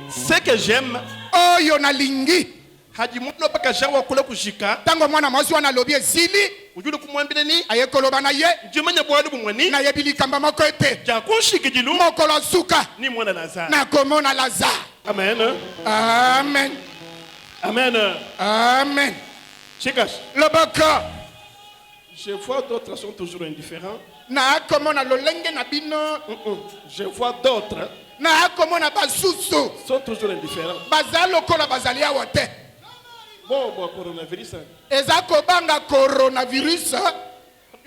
Ce que j'aime, oyo nalingi haji muno paka jawa kula kushika. tango mwana mwasi wana lobi ezili Ujulu kumwambile ni. aye koloba na ye Jumanya bwadu bumwani. na yebi likamba moko ete Ja kushiki jilu. mokolo suka Ni mwana Lazare. nakomona Lazare. Amen. Amen. Amen. Amen. Chikas. Loboko Je vois d'autres sont toujours indifférents. na akomona lolenge na bino Je vois d'autres na akomona basusu sont toujours indifférents. baza lokola bazali awa te. Bon, coronavirus. eza kobanga coronavirus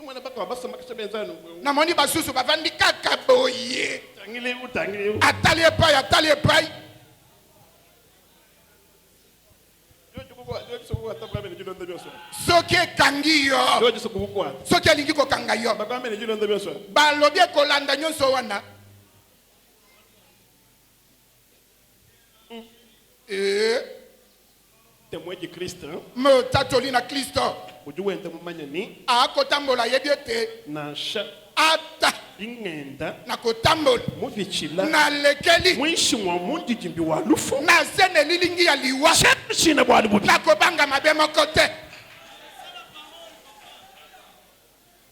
Mwana baka wabasa makisha benzano. namoni basusu bavandi kaka boye Utangile. atali epai soki ekangi yo soki alingi kokanga yo balobi ekolanda nyonso wana. Témoin de Christ. motatoli na Kristo Ujuwente mumanya ni akotambola yebi ete nasha ata ingenda na kotambola muvichila nalekeli mwishi wa mundi jimbi wa lufu na zene lilingi ya liwa china bwa lubu nakobanga mabe moko te.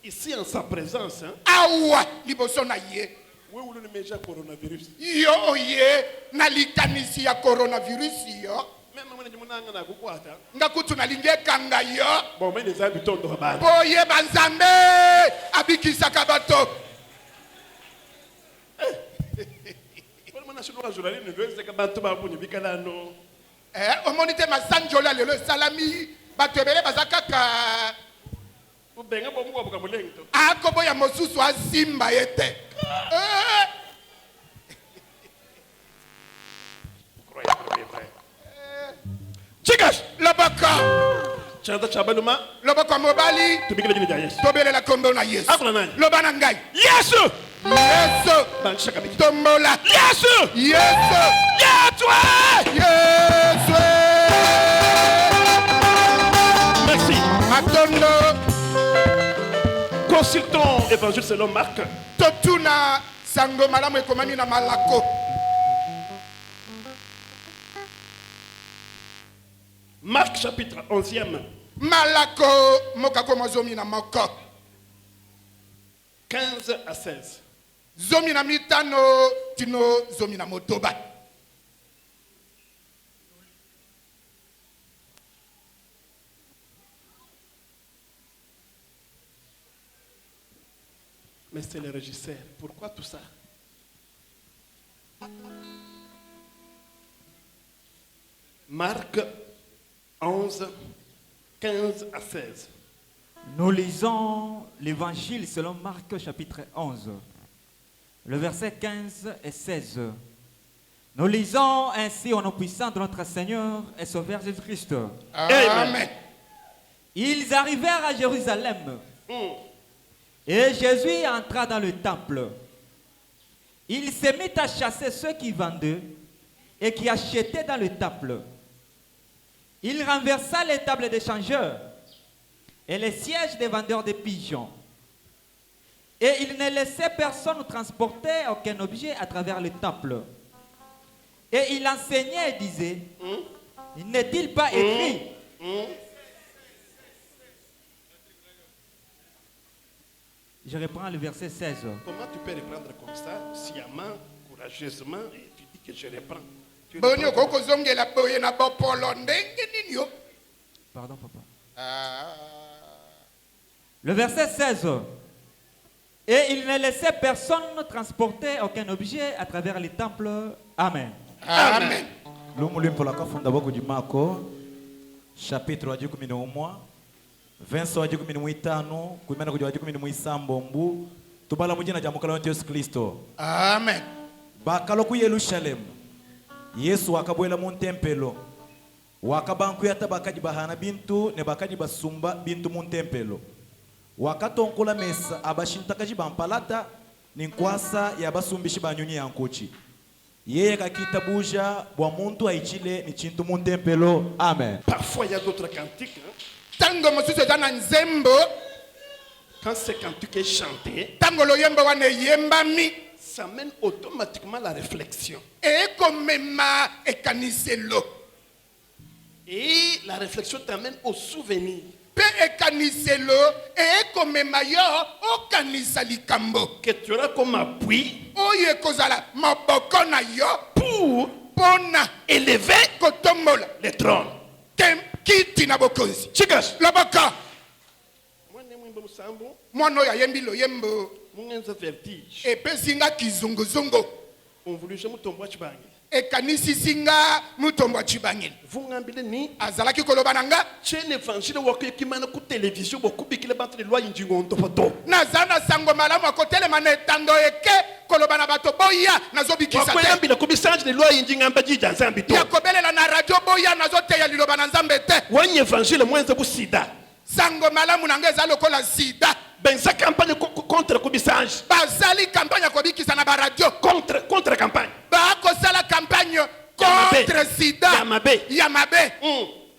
ici en sa présence awa liboso na ye we ulu ni meja coronavirus yo oye na likanisi ya coronavirus yo mema mwana jimunanga na kukwata nga kutu nalingi ekanga yo bon mene zambi tondo habari boye banzambe abikisaka bato. mwana shulu wa jurali ni lweze kabantu babunye bikalano omoni te masanjolo lelo esalami bato ebele baza kaka ubenga bomu wabuka mulengto akoboya mosusu asimba ye te. chikas loboko chanda chabaluma loboko mobali tubikile jini ja Yesu tobelela kombo na Yesu. akula nani loba na ngai Yesu Yesu banshaka biki tombola Yesu Yesu yatwa Yesu merci matondo consultons évangile selon Marc totuna sango malamu ekomami na malako Marc chapitre 11e malako mokako zomi na moko 15 à 16 zomi na mitano tino zomi na motoba. mais c'est le régisseur pourquoi tout ça Marc 11 15 à 16 Nous lisons l'évangile selon Marc chapitre 11, le verset 15 et 16. Nous lisons ainsi au nom puissant de notre Seigneur et Sauveur Jésus-Christ. Amen. Ils arrivèrent à Jérusalem et Jésus entra dans le temple. Il se mit à chasser ceux qui vendaient et qui achetaient dans le temple. Il renversa les tables des changeurs et les sièges des vendeurs de pigeons. Et il ne laissait personne transporter aucun objet à travers le temple. Et il enseignait et disait, n'est-il pas écrit Je reprends le verset 16. Comment tu peux reprendre comme ça, sciemment, courageusement, et tu dis que je reprends? Boni okoko zongela boye na bopolo ndenge nini yo? Pardon, papa. Le verset 16. Et il ne laissait personne transporter aucun objet à travers les temples. Amen. Amen. Lumulim pour la kafunda boko du Marco, chapitre wa 11, verset wa 15, kuimana kujua 17 mbu, tubala mujina ja mukala wa Yesu Kristo. Amen. Bakalo ku Yerusalem. Yesu wakabwela mu tempelo. Wakabanku yata bakaji bahana bintu ne bakaji basumba bintu mu tempelo. Wakatonkola mesa abashintakaji bampalata ninkwasa ya basumbishi banyunyi yankuchi. Yeye kakita buja bwa muntu aichile ni chintu mu tempelo. Amen. Parfois il y a d'autres cantiques. Tango mosusu eza na nzembo. Quand ce cantique est chanté, Tango loyembo wana yembami. ça mène automatiquement la réflexion. ekomema ekaniselo Et la réflexion t'amène au souvenir. mpe ekaniselo ekomema yo okanisa likambo Que tu auras comme appui oyo ekozala maboko na yo pour mpona élever kotombola le trône. kiti na bokonzi Chikas. loboko Moi, je suis Musambo. mwana oyo ayembi loyembo Moi, je suis vertige. epesi nga kizunguzungu On voulait jamais tomber à Bangi. ekanisisi nga mutombo acibangeli Vous n'ambile ni. azalaki koloba na nga Tiens, l'évangile, qui m'a ku télévision, beaucoup de qui battre les lois, il dit on te photo. naza na sango malamu akotelema na etando eke koloba na bato boya nazobikisa Pourquoi te ambile ku message les lois, il dit ngamba dit dans un bito. ya kobelela na radio boya nazoteya liloba na nzambe te One évangile, moi, c'est sida. sango malamu na nga eza lokola sida Ben, sa campagne contre le message. bazali kampagne ya kobikisa na baradio Contre campagne. bakosala campagne mabe. contre sida Ya mabe. ya mabe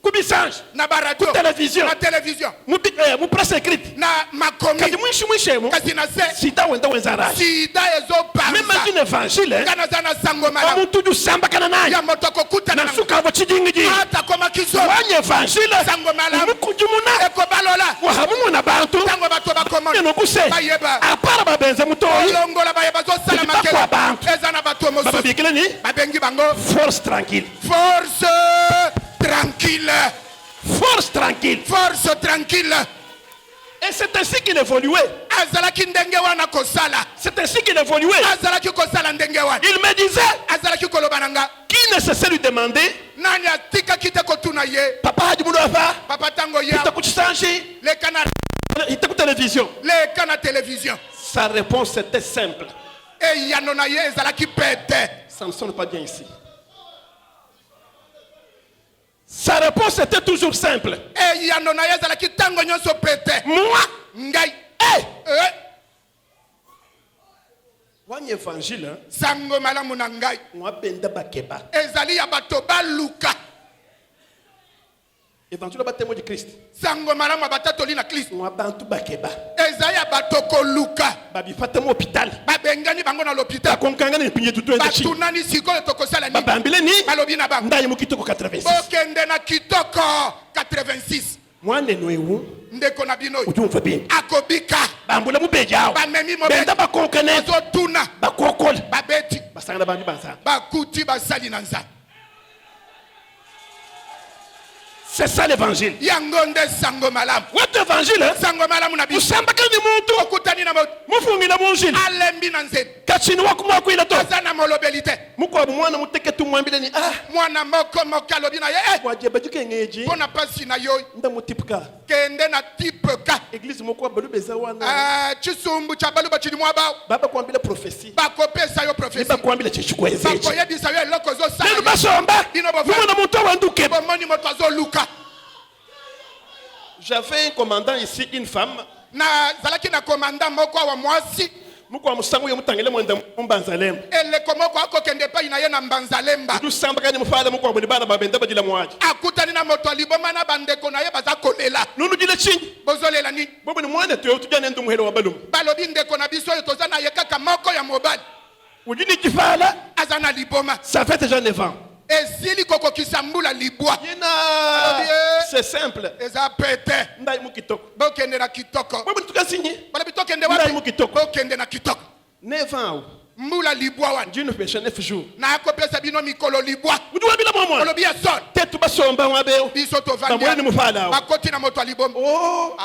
Kubisage. na baradio Télévision. na télévision Mu presse écrite. na makomi Kati mwishe kasi na se sida wenda wenzara. sida Même ezopanza un évangile. nga naza na sango malamu Amuntu du samba kana naye. ya moto akokutana Na suka wa chidingi. ata koma kizo One évangile. sango malamu Mukujumuna. ekobalola Wahamu na bantu. ntango bato bakomona Eno kuse. bayeba Apara babenze mutoyi. olongola bayeba zosala Bakwa makela bantu. eza na bato Baba mosusu bikele ni babengi bango force tranquille. force tranquille Force tranquille. force tranquille Et c'est ainsi qu'il évoluait. azalaki ndenge wana kosala C'est ainsi qu'il évoluait. azalaki kosala ndenge wana Il me disait, azalaki koloba na nga qui ne cessait de lui demander, nani atikaki te kotuna ye papa Hadjimoudou Afa, papa ntango il t'a ya coûté changer, leka na il t'a coûté télévision. leka na télévision Sa réponse était simple. eyano na ye ezalaki pete Ça ne sonne pas bien ici. Sa réponse était toujours simple. eyano na ye ezalaki ntango nyonso pete Moi, ngai one évangile, sango malamu na ngai moi benda bakeba. ezali ya bato baluka Évangile ba témoin de Christ. sango malamu ya batatoli na kristo Moi bantu bakeba. ezali ya bato koluka Babi fatamo hôpital. babengani bango na Ta lopita konkanga ni pinye tutu ende chi. batunani sikoyo tokosala nini Babambile ni balobi na bango ndaye mukitoko 86. bokende na kitoko 86 Mwana noewu ndeko na bino oyo utumva bien. akobika Bambula mubejao. bamemi Benda bakonkane. bazotuna Bakokole. babeti Basanga bantu banza. bakuti basali na nzambe C'est ça l'évangile. yango nde sango malamu Votre évangile, sango malamu na biso usambaka ni muntu okutani na moto mufungi na munjili. alembi na nzete Kachini wako mwako ila to. aza na molobeli te Muko mwana muteke tu mwambile ni mwana moko moko alobi na ye wajeba juke ngeji. mpo na pasi na yo Nda mutipka. kende na tipe ka Église moko balu beza wana. chisumbu cha baluba chili mwa bao Baba kwambile prophétie. bakopesa yo profesi Baba kwambile chichukweze. bakoyebisa yo eloko Nenu ozosala basomba. Bino bova. Mwana muntu wanduke. bomoni moto azoluka J'avais un commandant ici, une femme. nazalaki na komanda moko awa mwasi Muko musango yomutangele mwenda mbanzalem. eleko moko akokende epai na ye na mbanzalemba Du samba kani mufala muko abuli bana babenda badila mwaji. akutani na moto aliboma na bandeko na ye baza kolela Nunu jile chini. bozolela nini Bobo ni mwana tu tujane ndu muhero wa balum. balobi ndeko na biso oyo toza na ye kaka moko ya mobali Ujini kifala. aza na liboma Ça fait déjà 9 ans. esili kokokisa mbula libwa C'est simple. eza pete Ndai mukitoko. bokende na kitoko Bobo tukasinyi. balobi tokende Ndai wapi mukitoko. bokende na kitoko 9 ans. mbula libwa wana Dieu nous fait 9 jours. nakopesa bino mikolo libwa Ujuwa bila mwa. olobi ya sol Tetu basomba mwabeo. biso Bamwele ni tovandi mufala. bakoti na moto aliboma Oh.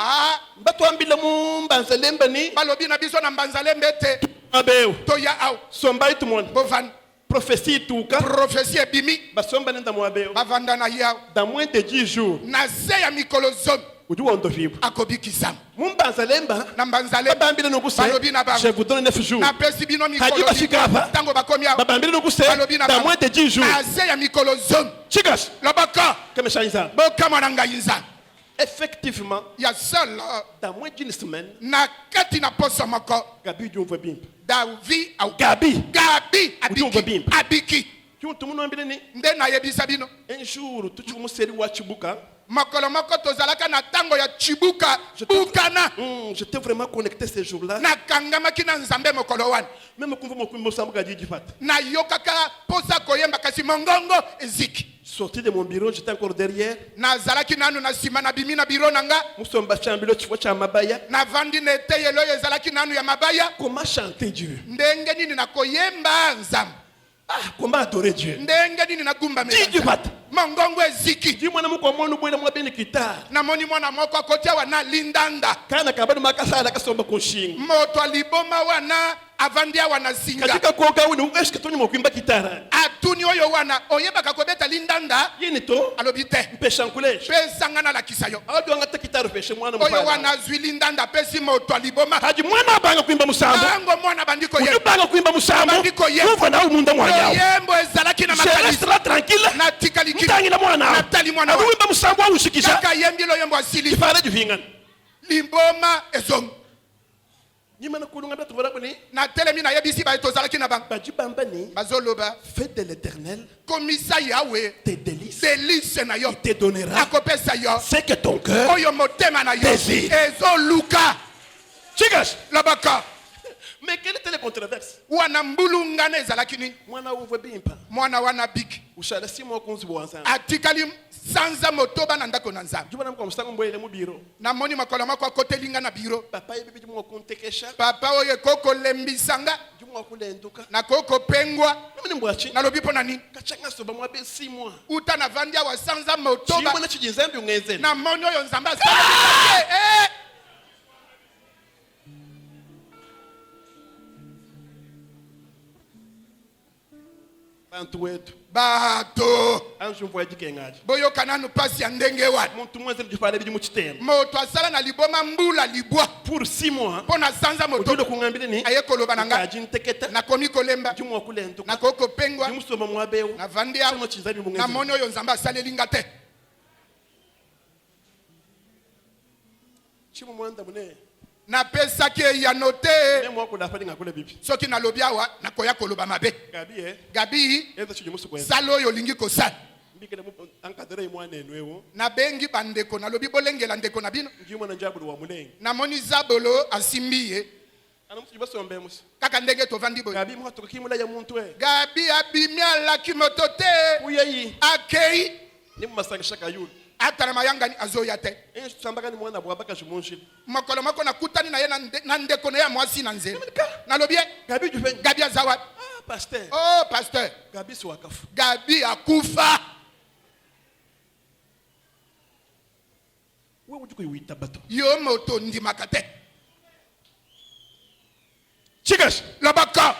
Batu ambila mbanzalemba ni balobi na biso na mbanzalembe ete mwabeo. toya awa Somba itu mwana. bovandi Prophétie tuka. profesi ebimi Basomba nenda mwabeo. bavanda na ye awa Dans moins de 10 jours. na se ya mikolo zomi Ujuwa ndo fibu. akobikisama Mbanzalemba. na mbanzalembe Babambile no kuse. Balobi na bango. Je vous donne 9 jours. napesi bino Haji mikolo bafika hapa. ntango bakomi awa Babambile no kuse. Balobi na Dans bango. moins de 10 jours. na se ya mikolo zomi Chikas. loboko Comme Shaïza. bokamwa na ngai nzambe Effectivement, ya solo dans moins d'une semaine, na kati na poso moko Gabi Dieu veut bien. davi au Gabi. gabi Utumva abiki bimba. abiki Tu tout le monde ni nde nayebisa bino un jour tu museri wa chibuka. mokolo moko tozalaka na tango ya chibuka bukana J'étais vraiment connecté ces jours-là. nakangamaki na nzambe mokolo wana Même quand vous m'avez dit du fait. nayokaka posa koyemba kasi mongongo eziki Sorti de mon bureau, j'étais encore derrière. nazalaki nanu na nsima na bimi na biro na nga Nous sommes bâtis en bureau, tu vois, tu as mabaya. navandi na eteyelo oyo ezalaki nanu ya mabaya Comment chanter Dieu? ndenge nini nakoyemba nzambe Ah, comment adorer Dieu? ndenge nini nagumba Dis du fait. mongongo eziki Dis-moi, comment nous pouvons bien guitare. namoni mwana moko akotia wana lindanda Quand on a makasa, la kasomba konshin. moto aliboma wana avandi awa na singa Katika koga uni, est-ce que tu n'as pas guitare? atuni oyo wana oyebaka kobeta lindanda Yenito, alobi te peshankulèche. mpe esanga na lakisa yo Ah, tu as ta guitare peshe moi na oyo mufana. wana azwi lindanda apesi moto aliboma Haji mwana banga kuimba musambo. tango mwana bandi Uju koyemba banga kuimba musambo. Bandiko yemba. Uva na umunda mwanyao. yembo ezalaki na Je reste makanisi là tranquille. natikali kili Mtangi na mwana. natali mwana wa Uimba musambo au shikisha. kaka yembi lo yembo asili Ifare du vingana. limboma ezongo Nimana kulunga batu baraboni. na telemi na yebisi ba tozalaki na bango Baji bambani. bazoloba Fête de l'Éternel. komisa yawe Tes délices. delise na yo Il te donnera akopesa yo ce que ton cœur oyo motema na yo désire. ezoluka Chigas. lobaka Mais quelle était la controverse? wana mbulungana ezalaki nini Mwana uwe bimpa. mwana wana biki Ushala si mo kunzi bwanza. atikali sanza motoba na ndako na nzambe Juba namko msango mboyele mu biro. namoni makolo moko akotelinga na biro Papa yebi jumo kuntekesha. papa oyo ekokolembisanga Jumo kulenduka. nakokopengwa Mimi mbwachi. nalobi mpo na nini Kachanga soba mwa be 6 mois. uta navandi awa sanza motoba Chimwana chijinzambi ungeze. namoni oyo nzambe asala Bantu wetu. bato Anju mvoya jikengaji. boyoka nanu pasi ya ndenge wana Muntu mwenze jifale biji muchitema. moto asala na liboma mbula libwa Pour 6 mois. mpo na sanza Ujudo motoba kungambile ni. aye koloba na nga Kaji nteketa. nakomi kolemba Jumo kulenduka. nakokopengwa Jumo soba mwa bewu. navandi Somo awa chizambi ungeze. namoni oyo nzambe asaleli nga te Chimu mwanda mune. napesaki eyano te Memo wako dafali ngakule bibi. soki nalobi awa nakoya koloba mabe Gabi gabi Eza chijumu sukwenza. sala oyo olingi kosala Mbikele mu ankadere mwana enwewo. nabengi bandeko nalobi bolengela ndeko na bino Njimo na njabulu wa mulenge. namoni zabolo asimbi ye Anamusu jibasombe musi. kaka ndenge tovandi boye Gabi mwatoka kimula ya muntu we. gabi abimi alaki moto te Uyeyi. akei Ni mumasanga shaka yulu. ata na mayangani azoya te Enshi tusambaka ni mwana bwabaka jumunshili. mokolo moko nakutani na ye na ndeko na ye ya mwasi na nzela nalobi ye Gabi jufe. gabi aza wapi Ah, pasteur. oh pasteur Gabi si wakafu. gabi akufa Wewe ujuko yuita bato. yo moto ndimaka te Chigash. lobaka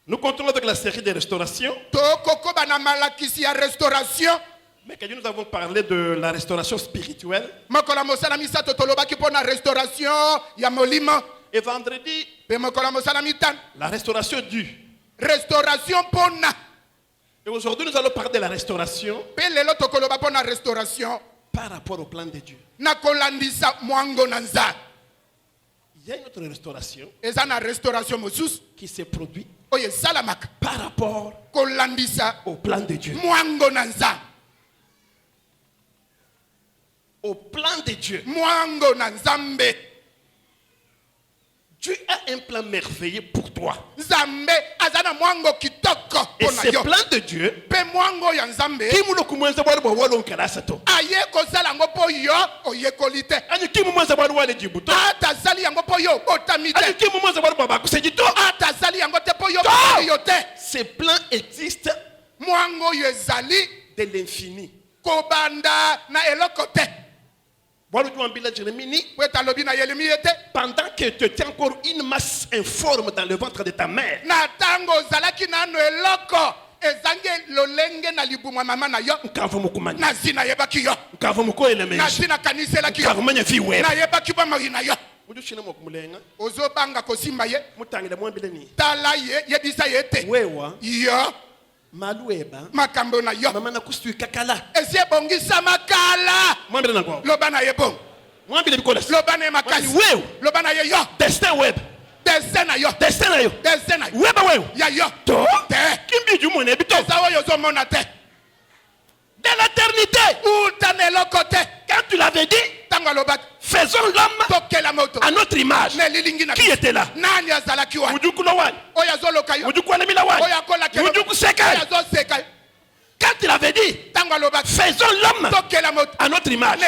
Nous continuons avec la série de restauration. tokokoba na malakisi ya restauration Mais quand nous avons parlé de la restauration spirituelle. mokolo mosala misato tolobaki mpo na restauration ya molimo Et vendredi, mpe mokolo mosala mitano la restauration due. restauration mpo na Et aujourd'hui, nous allons parler de la restauration mpe lelo tokoloba mpo na restauration par rapport au plan de Dieu. na kolandisa mwango na nzambe Il y a une autre restauration eza na restauration mosusu qui se produit oyo esalamaka par rapport kolandisa au plan de Dieu. mwango na nzambe Au plan de Dieu. mwango na nzambe Dieu a un plan merveilleux pour toi. nzambe aza na mwango kitoko Et mpo na ce yo plan de Dieu, mpe mwango ya nzambe kimu kumwenza bwana bwa walo nkalasa to. aye kosala yango mpo yo oyekoli te Ani kimu mwenza bwana wale jibuto. ata azali yango mpo yo obotami Ani te kimu mwenza bwana baba kusejito. ata azali yango te mpo yo obotami yo te Ce plan existe mwango oyo ezali de l'infini. kobanda na eloko te Voilà du ambila Jérémie. po ete alobi na yeremi ye te Pendant que tu étais encore une masse informe dans le ventre de ta mère. na ntango ozalaki nano eloko ezangi lolenge na libumwa mama na yo Nkava mukumanya. nazi nayebaki yo Nkava mukoele menshi. nazi nakaniselaki yo Nkava manya viwe. nayebaki bomoi na yo Muju shine mo kumulenga. ozobanga kosimba ye Mutangile mwambile ni. tala ye yebisa ye te Wewa. yo Malueba. makambo na yo Mama na kustu kakala. esi ebongisama kala Mwambile na kwa. loba na ye bongo Mwambile bikolas. loba na ye makasi Wewe. loba na ye yo Destin web. destin na yo Destin na yo. destin na yo Weba wewe. ya yo To. te Kimbi jumu ne bito. eza oyo ozomona te De l'éternel opportunité. Quand tu l'avais dit, faisons l'homme à notre image. Qui était là? Quand il avait dit, faisons l'homme à notre image.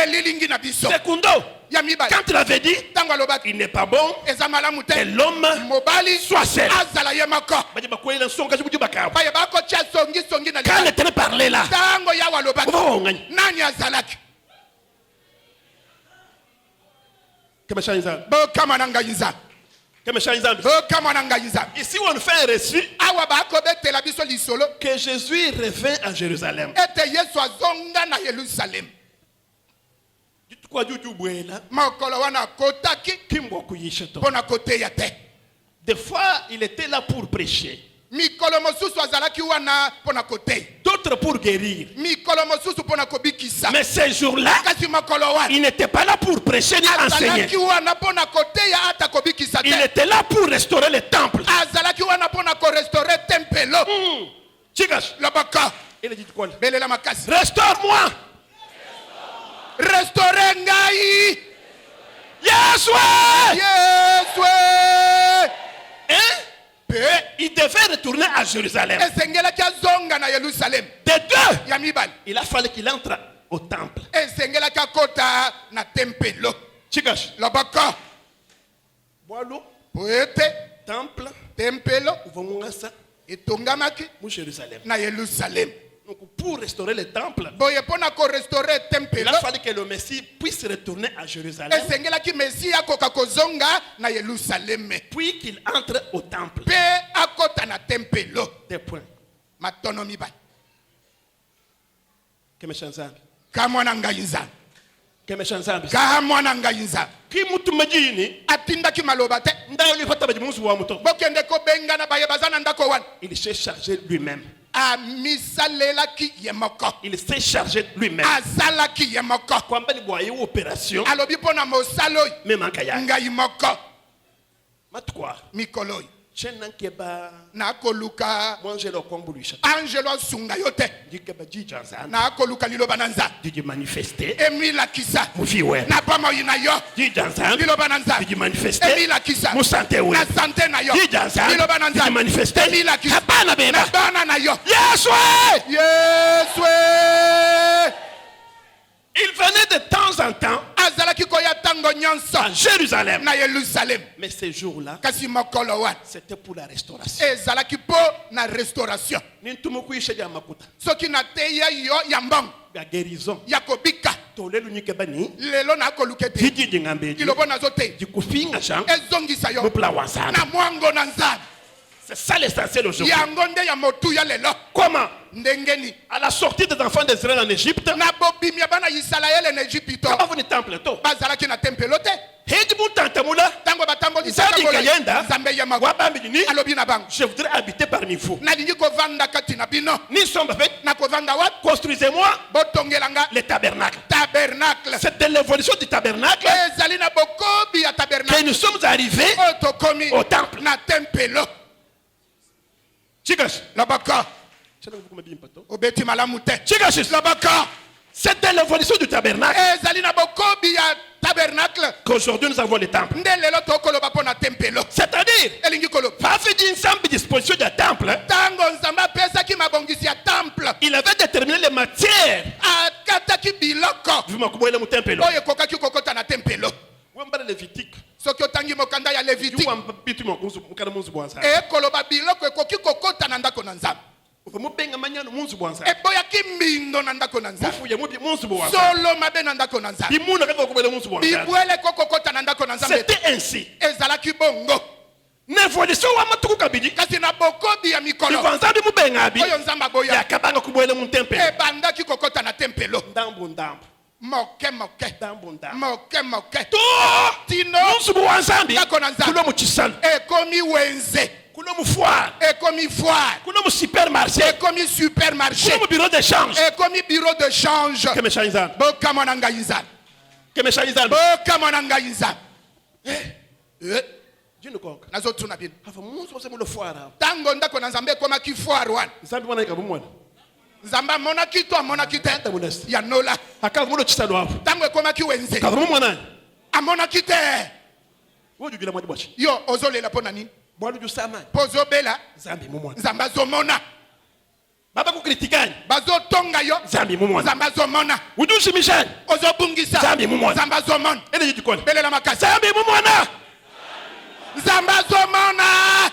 Secundo, quand il avait dit, il n'est pas bon que l'homme soit seul. Quand l'Éternel parlait là, ici on fait un reçu que Jésus revint à Jérusalem. Des fois il était là pour prêcher, d'autres pour guérir. Mais ces jours-là, il n'était pas là pour prêcher ni enseigner. Il était là pour restaurer le temple. Il a dit quoi? Restaure-moi. Restaurer ngai. Yes, il devait retourner à Jérusalem. De deux, il a fallu qu'il entre au temple. Temple, Jérusalem. Donc pour restaurer le temple, il a fallu que le Messie puisse retourner à Jérusalem. Puis qu'il entre au temple. Des points. Que mes chants que mes chants qui mutu majini atindaki maloba te ndayo li fata baji musu wa muto bokende ko bengana baye bazana ndako wan il s'est chargé lui-même amisalelaki yemoko il s'est chargé lui-même asalaki yemoko kwamba li boye opération alobi pona mosalo même akaya ngai moko matkwa mikolo chena keba na koluka mwangelo kombuluisha angelo sunga yote dikeba jijanza na koluka liloba nanza diji manifester emila kisa mufiwe na pama yina yo jijanza liloba nanza diji manifester emila kisa musante we na sante na yo jijanza liloba nanza diji manifester emila kisa hapana beba na bana na yo yeswe yeswe. Il venait de temps en temps à Jérusalem. Mais ces jours-là, c'était pour la restauration. La guérison. C'est ça l'essentiel aujourd'hui. Comment? À la sortie des enfants d'Israël en Égypte, comment vous ne temple to? Je voudrais habiter parmi vous. Construisez-moi le tabernacle. C'était l'évolution du tabernacle que nous sommes arrivés au temple. C'était l'évolution du tabernacle qu'aujourd'hui nous avons le temple. C'est-à-dire, pas fait d'une simple disposition du temple. Il avait déterminé les matières. Lévitique. soki otangi mokanda ya Lévitique ekoloba biloko ekoki kokota na ndako na Nzambe eboyaki mbindo na ndako na Nzambe solo mabe na ndako na Nzambe bibwele kokokota na ndako na Nzambe. C'était ainsi. Ezalaki bongo n'évolution wa matuku kabidi kasi na bokobi ya mikolo ivanzambi mubengabi oyo Nzambe aboya yakabanga kubwele mu tempelo ebandaki kokota na tempelo ndambo moke to tino musubu wa Nzambi ndako na Nzambe kulo mu kisalo ekomi wenze kulo mu foire ekomi foire kulo mu supermarché ekomi supermarché kulo mu bureau de change ekomi bureau de change que mes chers Nzambe bokama na ngai Nzambe que mes chers Nzambe bokama na ngai Nzambe jino konka nazotuna bino afa musu ose mu le foire tango ndako na Nzambe ekomaki foire wana Nzambe mwana ikabumwana Zamba monaki to monaki te. Ya nola. Akala muno chisalo hapo. Tango ekomaki wenze. Kala mwana. Amonaki te. Woju gila mwadi bwachi. Yo ozolela pona nini? Bwanu ju sama. Pozo bela. Zambi mumwana. Zamba zomona. Baba ku kritikani. Bazo tonga yo. Zambi mumwana. Zamba zomona. Ujushi Michel. Ozo bungisa. Zambi mumwana. Zamba zomona. Ele yijikole. Belela makasi. Zambi mumwana. Zamba zomona.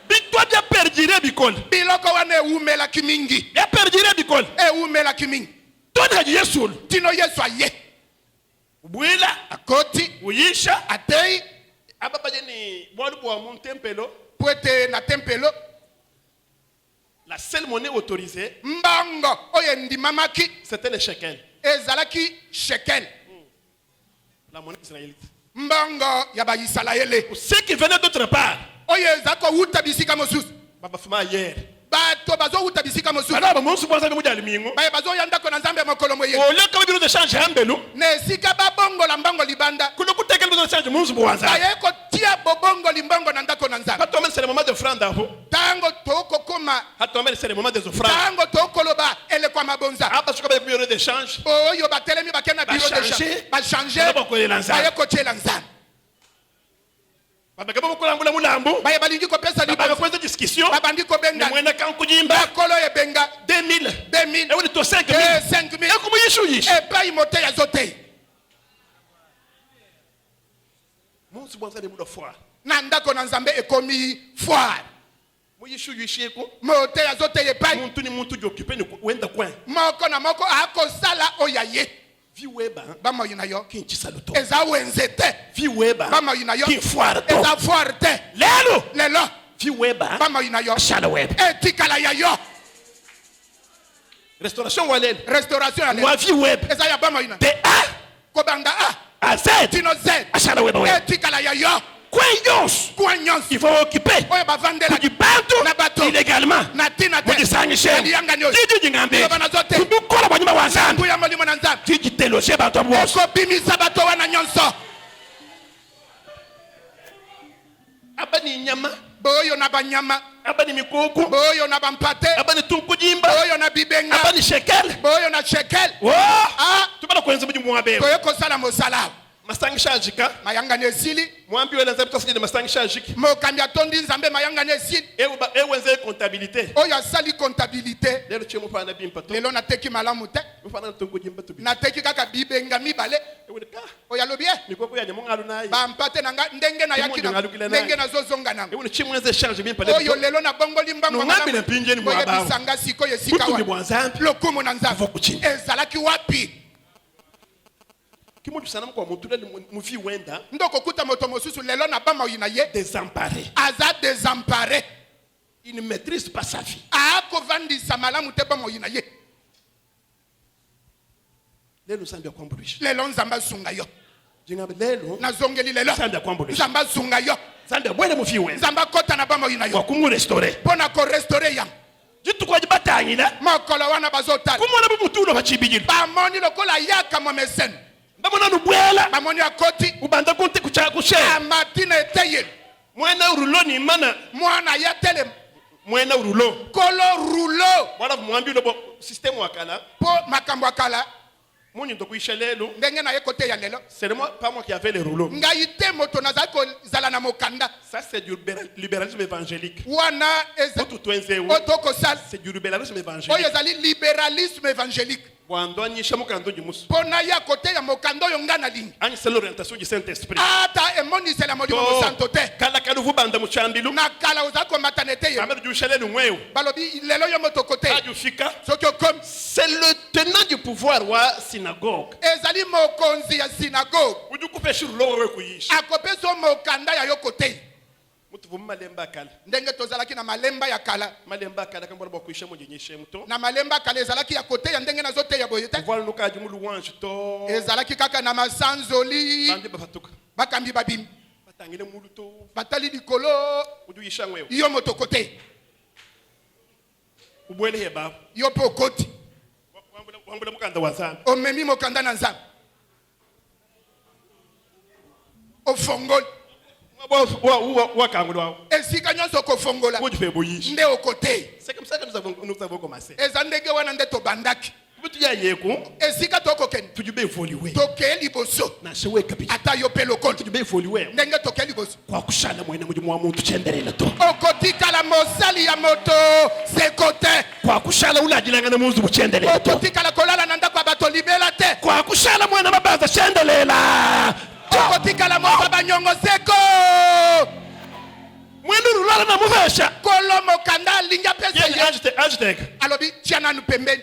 Bitwa bya perdire bikole. Biloko wane umela kimingi. Ya perdire bikole. Umela kimingi. Toni haji Yesu. Tino Yesu aye. Ubwila. Akoti. Uyisha. Atei. Ababa jeni bwanu bwa mu tempelo. Puete na tempelo. La seule monnaie autorisée. Mbango. Oye ndimamaki. C'était le shekel. Ezalaki shekel. La monnaie israélite. Mbango ya ba Israël. Ceux qui venaient d'autre part. Oye zako uta bisika mosusu. Baba fuma hier. Bato bazo uta bisika mosusu. Baba monsu bwaza bimu jali mingo. Baye bazo yanda ko na Nzambe mokolo moye. Ole ka biro de change hambelu. Ne sika babongo la mbango libanda. Kuno kutekela biro de change monsu bwaza. Baye ko tia bobongo limbango na ndako na Nzambe. Hato amel c'est le moment de offrande hapo. Tango toko koma. Hato amel c'est le moment des offrandes. Tango toko loba ele kwa mabonza. Hapa shuka biro de change. Oyo batelemi bakena biro de change. Ba changer. Baye ko tshela Nzambe. Baba kaba kulambula mulambo. Baye balingi ko pesa libo. Baba kwenda discussion. Babandi ko benga. Mwenda kan kujimba. Bakolo ye benga 2000. Ewe to 5000. 5000. Eko muyishu yishi. E pa imote ya zote. Monsu bwaza de muda foi. Na ndako na Nzambe ekomi foire. Muyishu yishi eko. Mote ya zote ye pa. Muntu ni muntu jokipe ni wenda kwa. Moko na moko akosala oyaye. Viweba. Bama yina yo. Kinchisa luto. Eza wenzete. Viweba. Bama yina yo. Kinfuara to. Eza foire te. Lelo. Lelo. Viweba. Bama yina yo. Shala web. Etikala ya yo. Restauration walel. Restauration ya Wa viweb. Eza ya bama yina. De A. Kobanda A. A Z. Tino Z. Ashala web. Etikala ya yo. Kwenyos. Kwenyos. Il faut occuper. Oye bavandela. Kujibantu. Na bato. Illégalement. Na tina te. Mujisanyishe. Yanga nyo. Jiji ngambe. Bana zote. Kubukola banyuma wanzambi. Kuya molimo na Nzambe. Jiji teloje bato bwose. Eko bimisa bato wana nyonso. Abani nyama. Boyo na banyama. Abani mikoko. Boyo na bampate. Abani tunkujimba. Boyo na bibenga. Abani shekel. Boyo na shekel. Oh! Ah! Tubala kwenza mu mwabe. Koyo kosala mosala. Masangi shajika. Mayanga nesili. Mwambi wela nzambe tosije de masangi shajiki. Mokambi atondi Nzambe mayanga nesili. Ewenze comptabilité. Oyo asali comptabilité. Lelo chemo pa na bimpato. Lelo nateki malamu te. Ufana tunkujimba tubi. Nateki kaka bibenga mibale. Eweka. Oya lobie. Mikoko ya nyamongalu nayi. Bampate nanga ndenge na yakina. Ndenge na zozonga nanga. Ewe chimwenze change bimpale. Oyo lelo na bongo limbango. Ngambi na pinje ni mwaba. Oya bisanga siko yesika Kutu wa. ni bwanzambi. Lokumu na Nzambe. Ezalaki wapi? Kimutu sana mko mutule muvi wenda. Ndoko kuta moto mosusu lelo na bama yina ye. Désemparé. Aza désemparé. Il ne maîtrise pas sa vie. Ako vandisa malamu te bama yina ye. Lelo Nzambe akwambuluisha. Lelo Nzambe sunga yo. Jingabe lelo. Na zongeli lelo. Nzambe akwambuluisha. Nzambe sunga yo. Nzambe bwele muvi wenda. Nzambe kota na bama yina yo. Kwa kumu restaurer. Pona ko restaurer yang. Jitu kwa jibatanyila. Makolo wana bazotala. Kumona bumutulo bachibigila. Bamoni lokola yaka mo mesen. Bamona nubwela. Bamoni akoti. Ubanda konte kuchakushe. Amatine eteye. Mwena urulo ni mana. Mwana ya tele. Mwena urulo. Kolo rulo. Wala mwambi lobo système wakala. Po makambo akala. Moni ndokuisha lelo. Ndenge na ye kote ya lelo. C'est moi pas moi qui avait les rouleaux. Ngaite moto na zako zala na mokanda. Ça c'est du libéralisme évangélique. Wana eza. Otoko sal. C'est du libéralisme évangélique. Oyo zali libéralisme évangélique. Bwando ni shamukando nyimusu. Pona ya kote ya mokando yo ngana lingi. Ani c'est l'orientation du Saint-Esprit. Ata emoni c'est la molimo mo santo te. Kala kaluvu banda muchambilu. Na kala uzako matanete ye. Amedu shele lumweo. Balobi lelo yo moto kote. Aju fika. Sokyo comme c'est le tenant du pouvoir wa synagogue. Ezali mokonzi ya synagogue. Uju kupesha rulo wewe kuishi. Akopeso mokanda ya yo kote. Mutu vumu malemba kala. Ndenge tozalaki na malemba ya kala. Malemba kala kambora ba kuisha mujenyeshe muto. Na malemba kala ezalaki ya kote ya ndenge na zote ya boyete. Pouvoir nuka jumu louange to. Ezalaki kaka na masanzoli. Bandi bafatuka. Bakambi babim. Batangile mulu to. Batali likolo. Uju yisha ngweo. Yo moto kote. Ubwele heba. Yo po koti. Wambula mukanda wa Nzambe. Omemi mokanda na Nzambe. Ofongoli. esika nyonso kofongola nde okote C'est comme ça que nous avons commencé. eza ndenge wana nde tobandaki esika tokokende tokeye liboso ata yo mpe lokolo ndenge tokeye liboso okotikala mosali ya moto sekote okotikala kolala na ndako ya bato libela te okotikala mosa banyongo seko kolo mokanda alingi apesa ye alobi tia nanu pembeni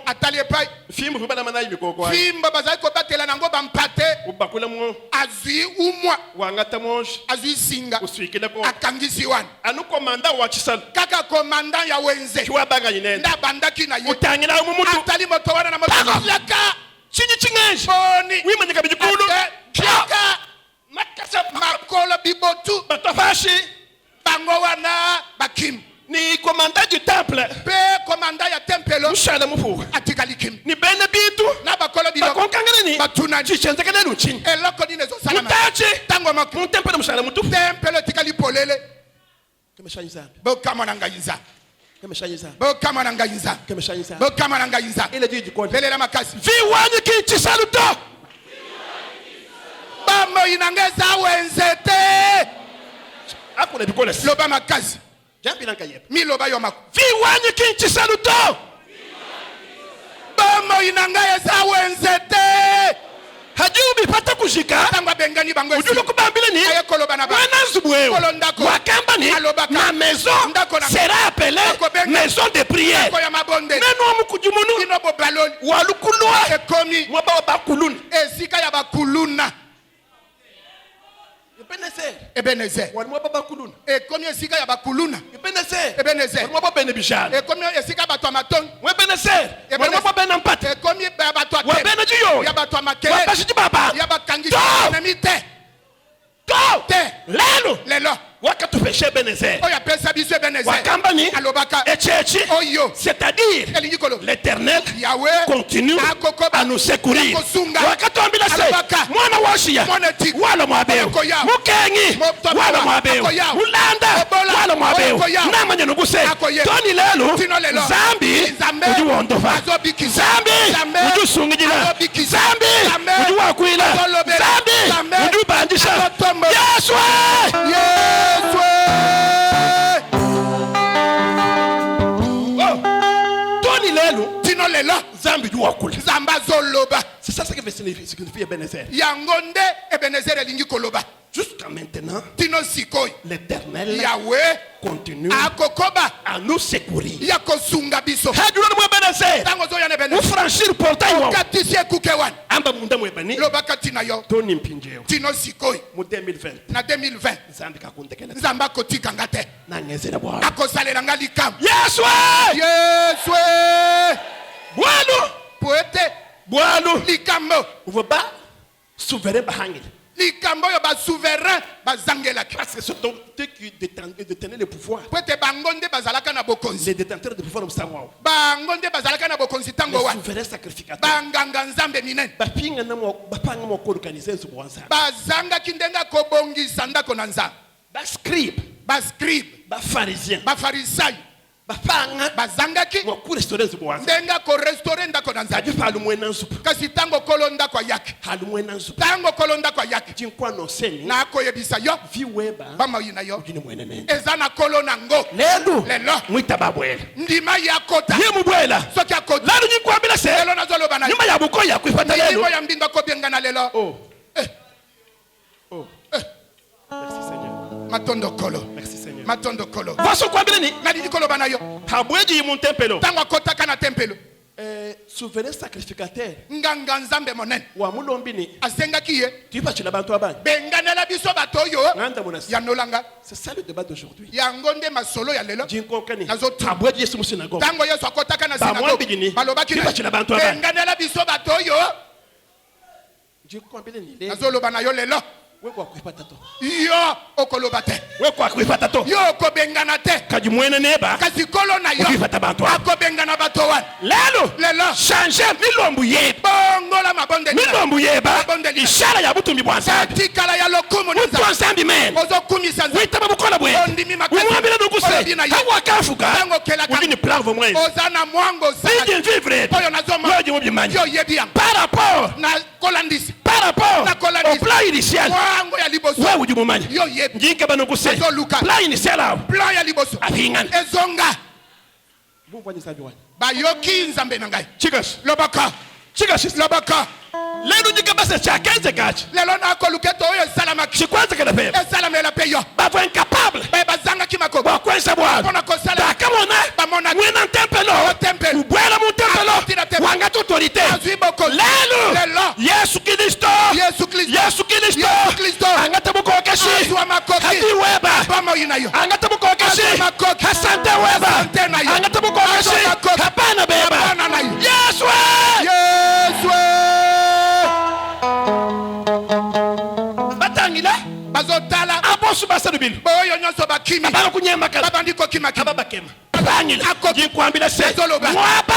atali epai fimbo bazali kobatela nango bampate azwi umwa azwi singa akangisi wana kaka komanda ya wenze nde abandaki na ye atali moto wana na motoyaka boni makolo bibotu bango wana bakim ni commandant du temple pe commandant ya tempelo mushala mufu atikali kim ni bene bintu na bakolo bilo bakonkangani batuna chichentekele nuchini eloko dine zo salama mutachi tango mako mu temple mushala mutu tempelo tikali polele kemeshanyiza bo kama nangayinza kemeshanyiza bo kama nangayinza kemeshanyiza bo kama nangayinza ile jiji kwa belela makasi vi wanyi kinchi saluto bamo inangeza wenzete akuna bikoles loba makasi mi loba yo mako vi wanyi kinchi saluto bamo inangeza wenzete hajubi pata kushika tangwa bengani bango ujulo kubambile ni aye koloba na ba wana zubweo kolondako wakamba ni ma maison sera appelée maison de prière ko ya mabonde neno mukujumunu ino bo baloni walukulwa ekomi mwaba bakuluna esika ya bakuluna Ebenezer walimwaba bakuluna ekomi esika ya bakuluna Ebenezer walimwaba benebishana ekomi esika bato maton Ebenezer walimwaba benampate ekomi bato wa benejiyo ya bato makele wa bashiji baba ya bakangisi nemi te lelo wakatupeshe Ebenezer oya pesa biso Ebenezer wakambani alobaka echechi oyo c'est-à-dire l'Éternel continue à nous secourir wakatuambila se mwana washia wala mwabeo mukengi wala mwabeo mulanda wala mwabeo namanya nuguse toni lelo zambi ujuwondofa zambi ujusungijila zambi ujuwakwila zambi ujubandisha Yeswe toni lelo tino lelo zambi ujuwakula zamba zoloba c'est ça ce que signifie Ebenezer yangonde Ebenezer elingi koloba jusqu'à maintenant tino sikoy l'Éternel Yahweh continue akokoba à nous secourir yako sunga biso hadura mo Ebenezer tango zo ya Ebenezer ou franchir portail wa katisie kukewan amba munda mo ebani lobaka tina yo toni mpinjeo tino sikoy mu 2020 na 2020 zambi kakuntekela nzamba kotika ngate na ngezela bwana akosalela ngalikam Yeswe bwana poete bwana likambo uvoba souverain bahangile likambo yo ba souverain bazangelaki parce que ce sont ceux qui détenaient le pouvoir poete bangonde bazalaka na bokonzi les détenteurs de pouvoir msangwa bangonde bazalaka na bokonzi tango wa souverain sacrificateur banganga nzambe minene bapinga na mo bapanga mo organiser nzu bwanza bazangaki ndenga kobongisa ndako na nzambe bascribe bafarisien bafarisayo bapanga bazangaki mo ku restaurer nzu bwanza ndenga ko restaurer ndako na nzambe halu mwena nzu kasi tango kolonda kwa yake halu mwena nzu tango kolonda kwa yake jinkwa no seni na koyebisa yo viweba bama yina yo ujine mwena nene eza na kolona ngo lelo mwita babwela ndima yakota ye mubwela soki akota lalo nyikwambila se lelo nazoloba na nyuma ya bukoya kuipata lelo nyuma ya mbinga kobenga na lelo merci Seigneur matondo kolo merci Seigneur matondo kolo vaso kwambila ni na didi kolo bana yo habweji mu tempelo tango akotaka na tempelo souverain sacrificateur nganga nzambe monene wa mulombi ni asengaki ye tuipachila bantu abani benganela biso bato oyo nganda monasi ya nolanga c'est ça le débat d'aujourd'hui yango nde masolo ya lelo jinkonkani nazo habweji Yesu mu synagogue tango yesu akotaka na sinagogue balobaki tuipachila bantu abani benganela biso bato oyo jinkonkani ni le nazoloba na yo lelo weko akuipata to yo okoloba te weko akuipata to yo okobengana te kaji mwene neba kasi kolo na yo okuipata bantu akobengana bato wana lelo changer milombu yeba bongola mabonde milombu yeba ishara ya butumbi bwanza tikala ya lokumu mtu nzambi men witaba bukola bwe umwambira nuguse hawa kafuka udini plavo mwezi bidi vivre yoje mubimanyi par rapport au plan initial wewe ujimumanyi njinga banuguse plan initial abingana bayoki nzambe na ngai chikas lobaka lelo njinga basa chakenze gachi lelo na koluketo oyo salama chikwanza kana pe salama la peyo bavo incapable bazanga kimako bakwenza bwana pona kosala bakamona mwena tempelo ubwela mu tempelo wanga autorité lelo Yesu Kristo angata bukokeshi hadi weba angata bukokeshi hasante weba angata bukokeshi hapana beba Yesu batangila bazotala abosu basadubil boyo nyonso bakimi bakunyema kala babandiko kimaki bakema bangila jikwambila se mwaba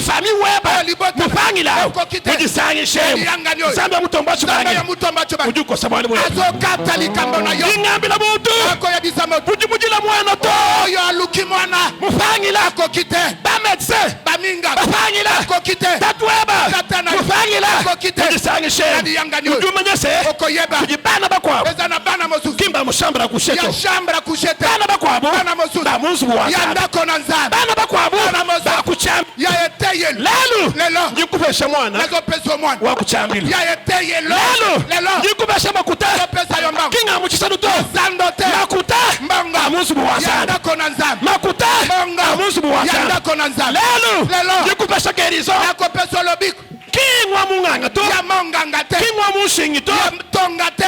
fami weba mufangila mujisangi shemu zamba mutomba chubangi ujuko sabali mwe azokata likambo na yo ingambila mutu mujimujila mwana to oyo aluki mwana mufangila kokite bametse baminga bafangila kokite tatweba mufangila mujisangi shemu ujumanyese kujibana bakwabo ezana bana mosusu kimba mushambra kusheto ya shambra kushete bana bakwabo bana mosusu bamunzu bwa yandako na nzambe bana bakwabo bakuchamba ya eteye lelo njikupesha mwana lezo peso mwana wakuchambila ya eteye lelo njikupesha makuta pesa yo mbango kinga muchisadu to sandote makuta mbango amunzu bwa yandako na nzambe makuta mbango amunzu bwa yandako na nzambe lelo njikupesha kerizo yako peso lobiko kingwa munganga to ya monganga te kingwa mushingi to ya tonga te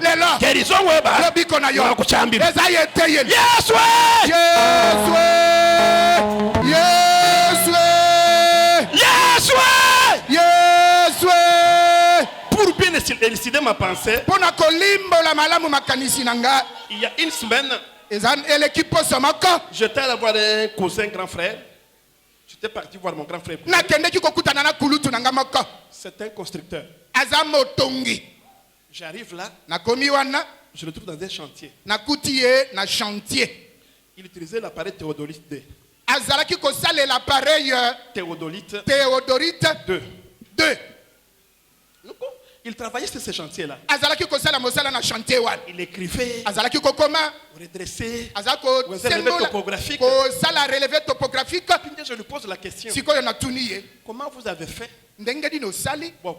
lelo kerizo weba lobiko na yo wakuchambila eza yeteye Yesu pour bien élucider ma pensée pona kolimbola malamu makanisi nanga il y a une semaine ezan elekipo somoko j'étais allé voir un cousin grand frère. J'étais parti voir mon grand frère. nakendeki kokutana na kulutu nanga moko C'est un constructeur. aza motongi J'arrive là, nakomi wana je le trouve dans un chantier. nakuti ye na chantier Il utilisait l'appareil Théodolite 2. azalaki kosalela l'appareil Théodolite Théodorite 2. 2 Il travaillait sur ce chantier-là. azalaki kosala mosala na chantier wana Il écrivait, azalaki kokoma redressait, aza relevé topographique. kosala relevé topographique Puis je lui pose la question. sikoyo natuni ye Comment vous avez fait ndenge nini osali pour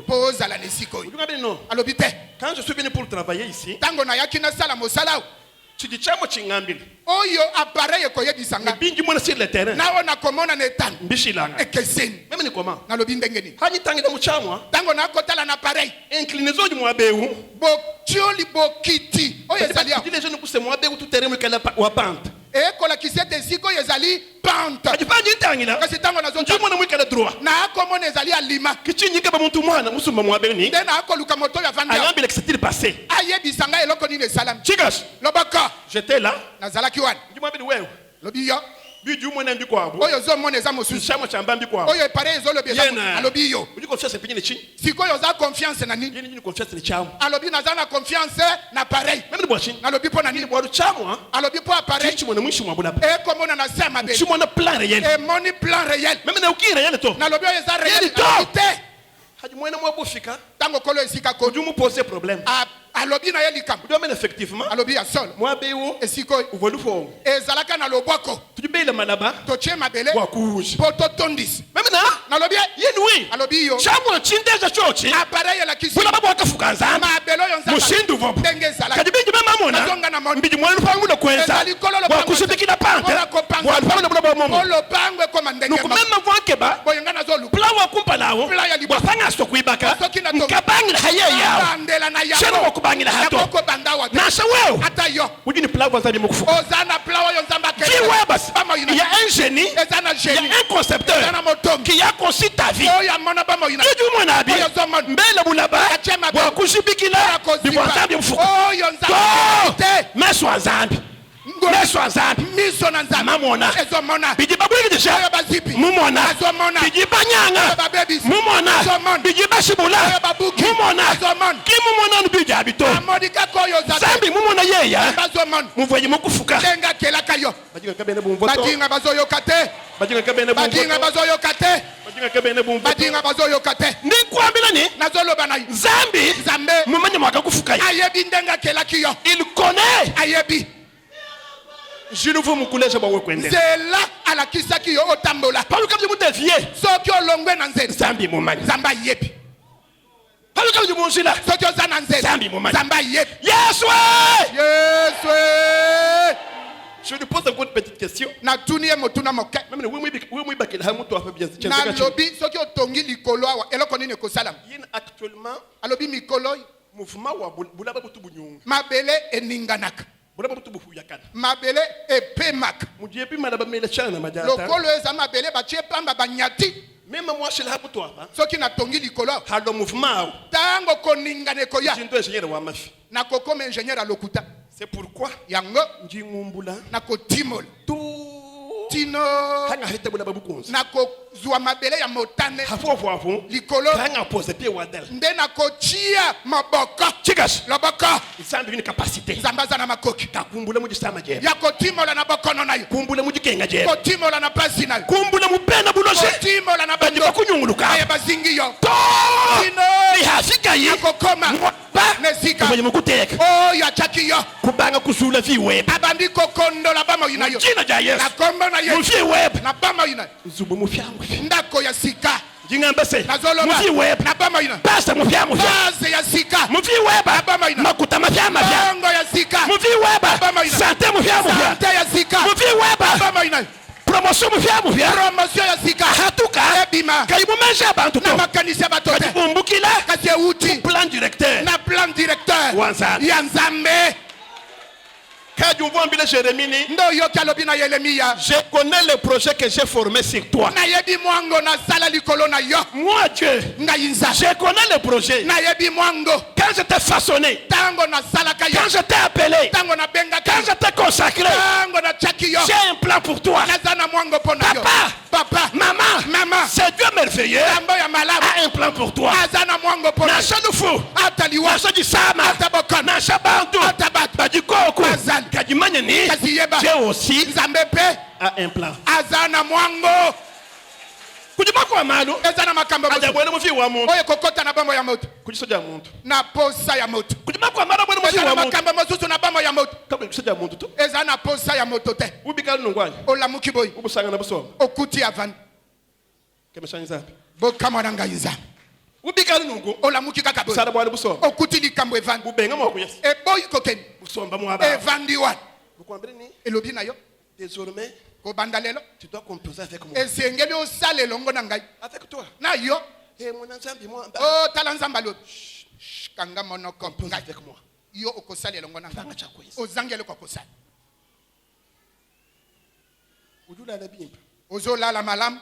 po ozala na esikoyo non. alobi te Quand je suis venu pour travailler ici, ntango nayaki nasala mosala chidichamo chingambili. oyo appareil ekoyebisa nga Bingi mwana sur le terrain. nawo nakomona na etano Mbishilanga. ekeseni Même ni comment? nalobi ndenge nini Hani tangi na muchamwa. ntango nakotala na appareil Inclinaison du mwabeu. botioli bokiti oyo ezali awa Les jeunes poussent mwabeu tout terrain mukala wa pente. ekolakisi ete esika oyo ezali pente Ajipangi tangi la. kasi ntango Ndio mwana mwikala droit. naakomona ezali alima Kichinyika ba muntu mwana musumba mwabeu ni. nde naakoluka moto oyo avandi awa Ayambile que s'est-il passé? ayebisa ngai eloko nini esalami Chigas, lobaka j'étais là. nazalaki wana Ndio mwabeu wewe. lobi yo Biju mwana mbi kwabo. oyo ozomona eza mosusu Chamo chamba mbi kwabo. oyo epare ezolobi eza Yena. alobi yo Uji confiance pinyi ni chi. sikoyo oza confiance na nini Yeni ni confiance ni chamo. alobi naza na confiance na pareil Même ni bwachi. nalobi mpo na nini Bwadu chamo ha. alobi mpo appareil Chichi mwana mwishi mwabula. ekomona na se ya mabele Chichi mwana plan réel. emoni plan réel Même na ukira yele to. nalobi oyo eza Yeli réel to. nalobi te Haji mwana mwabu fika. ntango kolo esika kodu Uji mu poser problème. alobi na ye likambo Uji amena effectivement. alobi ya solo Mwabeu. esika oyo Uvolu fo. ezalaka na lobwako Tuji beile malaba. totie mabele Wa kuji. mpo totondisi Même na. nalobi Yeni oui. alobi yo Chamo chindeja chochi. appareil elakisi Bula babu wakafuka nzamba. mabele oyo Mushindu vopo. ndenge ezalaki Kadibingi mama mona. nazonga na mona Mbiji mwana fangu na kwenza. ezali kolo lopango Wakushibikila pante. Mpona kopanga. Wanfana bula babu momo. olopango ekoma ndenge Nuku mema vankeba. boyenga nazoluka Plan wa kumpa nawo. Plan ya liboso. Wafanga aso kuibaka. Asoki na tomo. Nkabangira haye yao. bandela na Shero yango wakubangira hato. yakoko bandawa te Nasha wewe. ata yo Uji ni plan wazabi mukufu. oza na plan oyo nzambe Qui webas. Il y a un génie. eza na Il y a génie un concepteur. eza na motongi Qui a conçu ta vie. oyo amona bamoyina Tuju mwana abi. Oyo zomona. Mbele bulaba. Ache mabele. Wakushibikila. Bibwanzambi mfuku. oyo nzambe To. te Mesu wazambi. Neswa zambi. Miso na nzambe. Mamona. Ezomona. Bijiba bwigidisha. Oyo bazipi. Mumona. Azomona. Bijiba nyanga. Oyo babebisi. Mumona. Azomona. Bijiba shibula. Oyo babuki. Mumona. Azomona. Ki mumona nubija abito. Amodika koyo zabe. Zambi mumona yeya. Azomona. Muvoye mukufuka. Lenga kelaka yo. Bajinga kabene bumvoto. Badinga bazoyo kate. Bajinga kabene bumvoto. Badinga bazoyo kate. Bajinga kabene bumvoto. Badinga bazoyo kate. Ndi kwambila ni. Nazoloba na yo. Zambi. Zambe. Mumanya mwaka kufuka. Ayebi ndenga kelaki yo. Il connaît. Ayebi. Je ne veux me couler, je vais kwende. Zela alakisaki yo otambola. Pas le cas de mon défier. Soki olongwe na nzela. Zambi mumanya. Zamba yebi. Pas le cas de mon gila. Soki oza na nzela. Zambi mumanya. Zamba yebi. Yes way. Yes way. Je lui pose encore une petite question. Na tunie motuna moke. Même oui bakela hamu to afa bien. Na lobi soki otongi likolo awa eloko nini ekosala. Yin actuellement Alobi mikolo mouvement wa bulaba butu bunyungu. mabele eninganaka. Bulaba butu bufuyakana. Mabele epemaka. Mujiepi malaba mele chana na majata. Lokolo eza mabele batie pamba banyati. Même moi chez la hamu to afa. Soki na tongi likolo. Halo mouvement. Tango koningane koya. Jindo ingénieur wa mafi. Na kokoma ingénieur à lokuta. C'est pourquoi Yango njingumbula na kotimol. tout Tino hanga hita bulaba bukunzi. na kozwa mabele ya motane. Hapo likolo hanga pose pied wadel. nde na kochia maboko. Chigas. Loboko. Zambi une capacité. Zambaza na makoki. Takumbula mujisama jeba. Ya kotimola na bokono na yo. Kumbula mujikenga jeba. Kotimola na pasi na yo. Kumbula mupenda buloje. Kotimola na Bandi bando. bakunyunguluka. Aye bazingi yo. To. Tino. Ni hafika yi. Akokoma. Ba. Nesika. Kwenye mukuteka. Oh ya chaki yo. Kubanga kusula vi web. Abandi kokondo la bama yina yo. Jina ja yes. Na kombo na yo. Mufi web. Na bama yina. Zubu mufyangu. Ndako ya sika. Jinga mbese. Nazoloba. Mufi web. Na bama yina. Pasta mufyangu. Base ya sika. Mufi web. Na bama yina. Makuta mafyama fya. Bongo ya sika. Mufi web. Bama yina. Sante mufyamu fya. Sante ya sika. Mufi web. Na bama yina. Promotion mufyamu fya. Promotion ya sika. Hatuka. Ebima. Kaibu menja abantu to. Na makanisa batote. Katibumbukila. Kasi uti. Plan directeur. Na plan directeur. Wanzambe. Ya Nzambe. Quand on voit Jérémie, Ndo yo kalobi na Yeremia. je connais le projet que j'ai formé sur toi. Na yebi mwango na sala likolo na yo. Moi Dieu, Ngayinza. je connais le projet. Na yebi mwango. Quand je t'ai façonné, Tango na sala ka yo. quand je t'ai appelé, Tango na benga ka. quand je t'ai consacré, Tango na chaki yo. j'ai un plan pour toi. Nazana mwango pona yo. Papa, Papa. maman, c'est Dieu merveilleux Tambo ya malamu. a un plan pour toi. Nazana mwango pona. Nasha nufu, Ataliwa. nasha jisama, Atabokana. nasha bantu, Atabat. badikoku, Bazali. kadimanyeni. Kasi yeba. J'ai aussi Nzambe pe. a un plan. Azana mwango. Kujima kwa malu, Ezana makambo moto. adabwele mufi wa muntu, Oye kokota na bambo ya moto. kujisoja muntu. Na posa ya moto. Kujima kwa malu, adabwele mufi Ezana wa muntu. makambo mosusu na bambo ya moto. Kabla kujisoja muntu tu. Ezana posa ya moto te. Ubikali nungwani. Olamuki boy. Ubusanga na busoma. Okuti avan. Kemeshani zambi. Bokamwana ngayinza. Ubikali nungu. Olamuki kaka boy. Sada bwali busoma. Okuti likambo evan. Bubenga mwa kuyesi. E boy kokeni. Busomba mwaba. Evandi wan. Bukwambele ni. Elobi na yo. Désormais, Ko bandalelo. tu dois composer avec moi. Esengeli osale longo na ngai. Avec toi. Na yo. Et mon zambi moi. Oh tala nzamba lo. Kanga monoko Compose ngai. avec moi. Yo okosale longo na ngai. Tanga chako yesi. Ozangeli ko kosala. Ujula na bimba. Ozolala malam.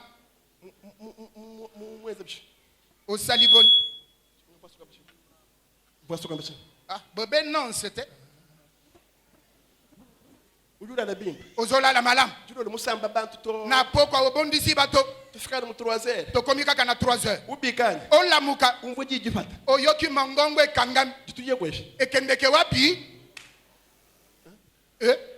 Mweze bishi. Osali bon. Bwasuka bishi. Ah, bobe non c'était. Ujula na bimba. Ozolala malam. Julo le musamba bantu to. Na pokwa obondisi bato. Tufika mu 3 heures. Tokomi kaka na 3 heures. Ubikani. Olamuka. Umvuji jifata. Oyoki mongongo ekangami. Tutuye kweshi. Ekendeke wapi?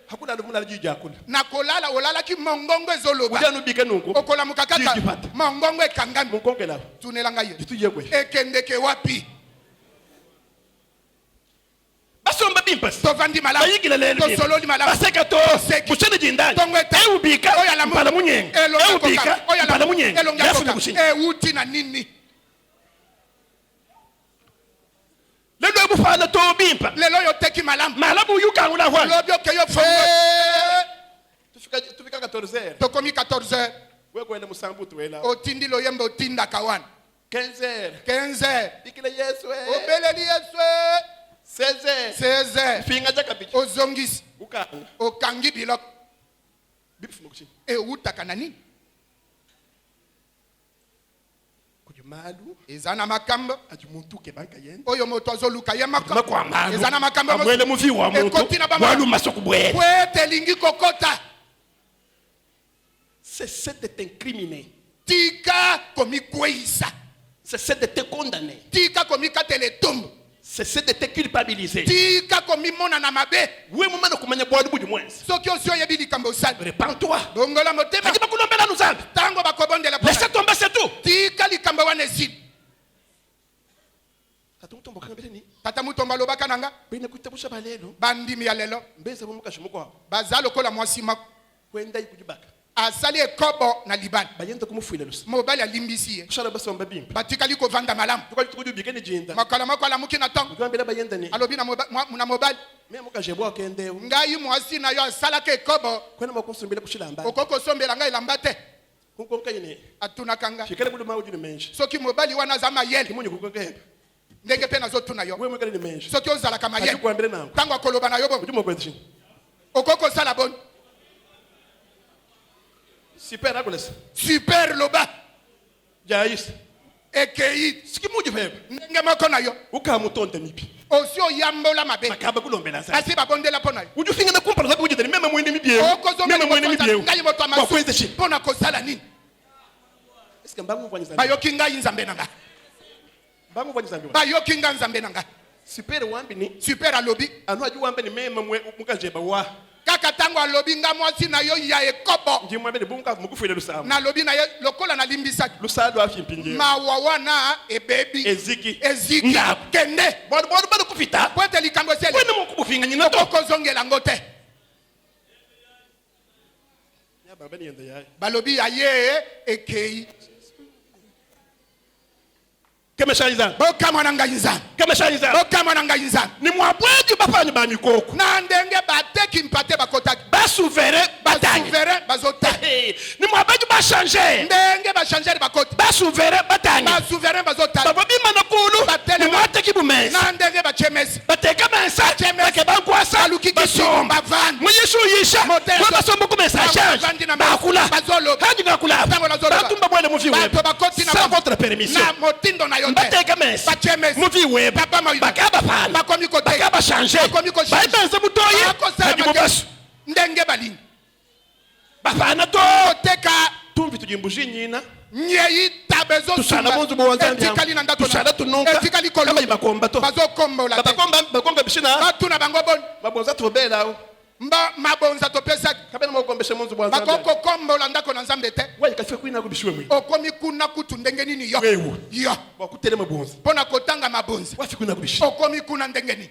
Hakuna lumuna jija hakuna. Na kolala olala ki mongongo ezoloba. Ujanu bike nungu. Okolamuka kaka. Jijipata. Mongongo ekangami. Munkonge la. Tunelanga ye. Tutuye kweshi. Ekendeke wapi? Basomba bimpas. Tovandi malamu. Bayigile lelo. Tosololi malamu. Baseka to. Kushene jindani. Tongweta. Ubika. Oya Mpala munyenga. Ubika. Mpala munyenga. Yafu kushini. Uti na nini? Lelo ebufana to bimpa. Lelo yo teki malamu. Malamu yuka ngula hwa. Lobyo keyo fongo. Tufika 14 heures. Tokomi 14 heures. Wewe kwenda musambu tuwela. Otindi lo yembe otinda kawan. 15 heures. 15 heures. Bikile Yesu. Obeleli Yesu. 16 heures. 16 heures. Finga jaka bichi. Ozongisi. Ukanga. Okangi bilok. Bifu mukushini. Utaka na nini? malu ezana makambo ati muntu ke banka yenda oyo moto azoluka ye makambo kwa malu ezana makambo amwele muvi wa muntu Ekotina bama- walu masokubwele kwete lingi kokota cessez de t'incriminer tika komikweisa cessez de te condamner tika komikatela etumbu cessez de te culpabiliser tika komimona na mabe we mumana kumanya bwali budi mwenzi soki osi oyebi likambo osali repends-toi bongola motema aji bakulombela nuzambi ntango bakobondela laisse tomber c'est tout tika likambo wana esili tatumutombo kangabele ni tata mutombo alobaka na nga bene kutabusha balelo bandimi ya lelo mbeza bomuka shimukwa baza lokola mwasi mako kwenda ikujibaka asali ekobo na libani bayenda kumufuila lusa mobali alimbisi ye kushala basomba bimba batikali kovanda malamu tukali tukujubike ni jinda makala moko alamuki na ntongo ngambela bayenda ni alobi na mobali me muka jebwa kende ngai mwasi na yo asalaka ekobo kwena makusumbila kushilamba okoko osombela ngai elamba te kunkonka nyine atunaka nga shikale budu mawu ni menshi soki mobali wana aza mayele kimunyu kukonka ndenge mpe nazotuna yo we mwekale ni menshi soki ozalaka aji mayele kuambele nangu ntango akoloba na yo bo ujumo kwezi okoko osala boni super akulesa super loba jais ekei sikimuju pepe ndenge moko na yo ukamutonda mipi osi oyambola mabe makaba kulombela sa asi babondela mpo na yo ujufinga na kumpala zaku ujidani meme mwene mibieu meme mwene mibieu ngai moto kwa kwezi shi mpo na kosala nini eske mbangu mfanyisa bayoki ngai nzambe na ngai mbangu mfanyisa ndio bayoki ngai nzambe na ngai super wambi ni super alobi anu aju wambe ni meme mukajeba wa kaka ntango alobi nga mwasi na yo ya ekobo nji mwambe ni bunga mukufuile lusamu nalobi na ye lokola nalimbisaki lusadu afimpinje mawa wana ebebi eziki eziki kende bodo kufita po ete likambo esi kwene mukubufinga nyina to okokozongela yango te ya baba ni yenda yaye balobi ya ye ekei kemeshanyiza bokamwa na ngai nzambe kemeshanyiza bokamwa na ngai nzambe ni mwabweji bafanyi ba mikoko na ndenge bateki mpate bakotaki basuvere batanyi basuvere bazotaki ni mwabeji bashange ndenge bashangeri bakoti basuvere batanyi basuvere bazotaki baba bimana kulu Batele ni mwateki bumesi na ndenge bachemesi bateka mensa bake bankwasa baluki basomba bavandi muyishuyisha Motelo. basomba kumesa Bavandi na bakula bazoloba. kandi bakula Ntango nazoloba. batumba mwene muvi bato webe bakoti sans votre permission na motindo na yo te bateka mensa bachemesi muvi webe Papa Moïse. bakaba pana bakomi koteka bakaba change Bakomi ko change. baibenze mutoyi bakosala kandi makeo. mubasu ndenge balingi bafana to koteka tumvi tujimbuji nyina nyei tabe tusana munzu bwanzambi etikali na ndako tusana tununka etikali kama kolo ibakomba to bazokombola te bakomba bishina batuna bango boni babonza tobela mabonza topesaki kabena mokombeshe munzu bwanzambi bakokokombola ndako na nzambe te wayi kafe kwina kubishiwe mwe okomi kuna kutu ndenge nini yo wewe yo wakutelema bonza mpo na kotanga mabonzi wafi kwina kubishi okomi kuna ndenge nini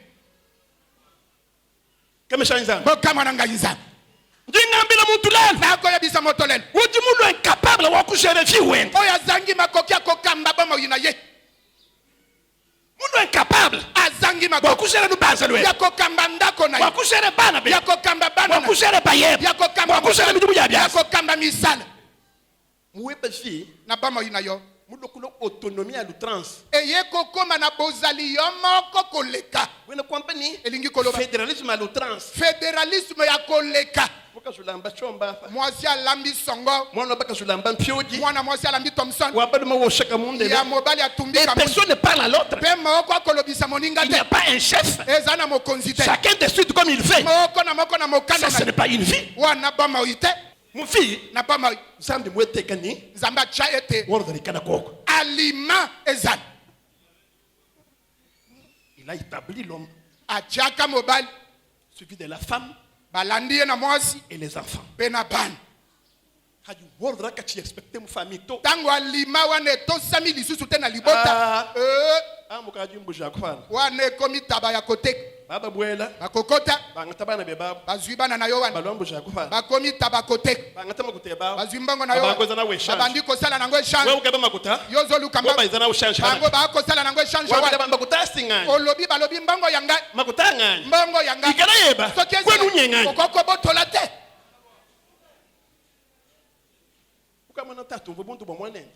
kemeshanyiza bokamwa na ngai nzambe ndingambila muntu lelo nakoyebisa moto lelo uji mulu incapable wa kugere viwenda oyo azangi makoki akokamba bomoi na ye mulu incapable azangi wa makoki kugere lubanza lwe ya kokamba ndako na wa ye kugere bana be ya kokamba bana wa na kugere bayebe ya kokamba wa kugere midugu ya ya biasa kokamba misala muwebe fi na bomoi na yo mulokulo autonomie ya lutrans eye kokoma na bozali yo moko koleka wena kwambani elingi koloba fédéralisme ya lutrans federalisme ya koleka bokazulamba chomba mwasi alambi songo mwana bakazulamba mpyoji mwana mwasi alambi thomson wabaduma woshaka munde ya mobali et atumbika personne ne parle à l'autre mpe moko akolobisa moninga il n'y a te pas un chef eza na mokonzi te chacun décide comme il fait moko na mokano ça ce n'est pas une vie wana bomoi te mon fille na bomoi zambi mwetekani nzambe atya ete worodalikana koko aliment ezali il a établi l'homme atyaka mobali suivi de la femme balandi ye na mwasi et les enfants mpe na bana hadi wordra kati expecte mu famille to ntango alima wana etosami lisusu te na libota amukaji mbuja kufana wana ekomi taba ya koteka baba bwela bakokota bangata bana be baba bazwi bana na yo wana balombuja kufana bakomi taba koteka bangata makute baba bazwi mbongo na yo Babangoza na we change. babandi kosala nango wewe echange ukaba makuta yo ozoluka wewe baizana ushange bango bakosala nango echange wewe wana ukaba makuta singani olobi balobi mbongo ya ngai makuta ngani mbongo ya ngai ikana yeba soki kwenu nyengani okokobotola te ukamona tatu mvo buntu bwa mwanende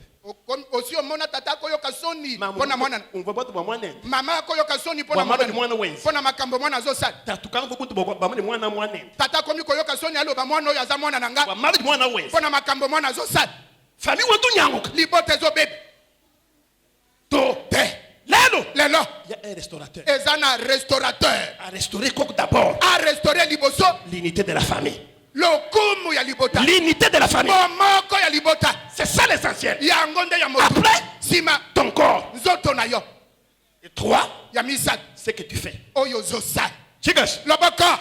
osi omona tata akoyoka soni mpo na mwana umvo buntu bwa mwanende mama akoyoka soni mpo bwa mwana ni mwana wenzi na makambo mwana azosala tatu kango buntu bwa bamani mwana mwanende tata akomi koyoka soni aloba mwana oyo aza mwana na nga bwa mwana ni mwana wenzi mpo na makambo mwana azosala fami wetu nyanguka libota ezobeba un restaurateur. Ezana restaurateur. À restaurer quoi d'abord? À restaurer liboso. L'unité de la famille. Lokumu ya libota. L'unité de la famille. Momoko ya libota. C'est ça l'essentiel. Ya ngonde ya moto. Après, sima ton corps. Nzoto na yo. Et trois, ya misat. Ce que tu fais. Oyo zosa. Chigash. Lobaka.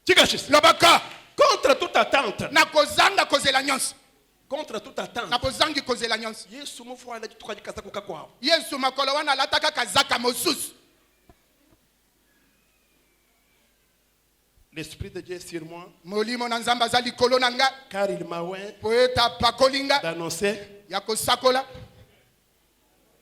Chigash. Lobaka. Contre toute attente. Na kozanga kozela nyonso. Contre toute attente. Na kozangi kozela nyonso. Yesu mufu ala tukadi kazako kakwa. Yesu makolo wana lataka kazaka mosusu. L'esprit de Dieu est sur moi. Molimo na nzamba za likolo nanga. Car il m'a oint Poeta pakolinga. d'annoncer. Ya kosakola.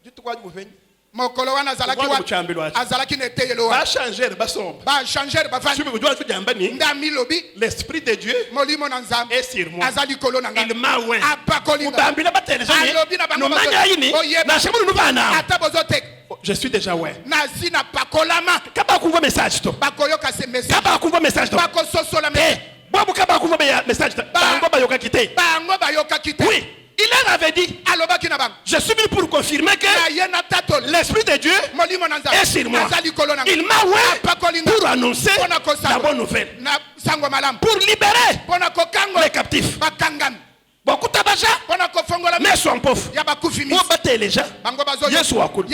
Dites-moi vous venez. Mokolo wana azalaki neteyelo Va changer ba somba. Ba changer ba Tu me dois tout jambani. Ndami lobi. L'esprit de Dieu molimo na nzamba est sur moi. Azali kolo nanga. Il m'a oint. Apakolinga. Ubambila ba téléphone. No manga yini. Na shemu nu bana. Atabozotek. Je suis déjà oint. Nazi na pakolama. Kaba kuva message to. Bakoyoka se message. Kaba kuva message to. Bakososola message. Bobu kaba kuva message to. Bango ba yoka kite. Bango ba yoka kite. Oui. Il leur avait dit, je suis venu pour confirmer que l'Esprit de Dieu est sur moi. Il m'a oué pour annoncer la bonne nouvelle, pour libérer les captifs. Beaucoup tabaja, mais sont pauvres. Pour battre les gens, Yesu akul.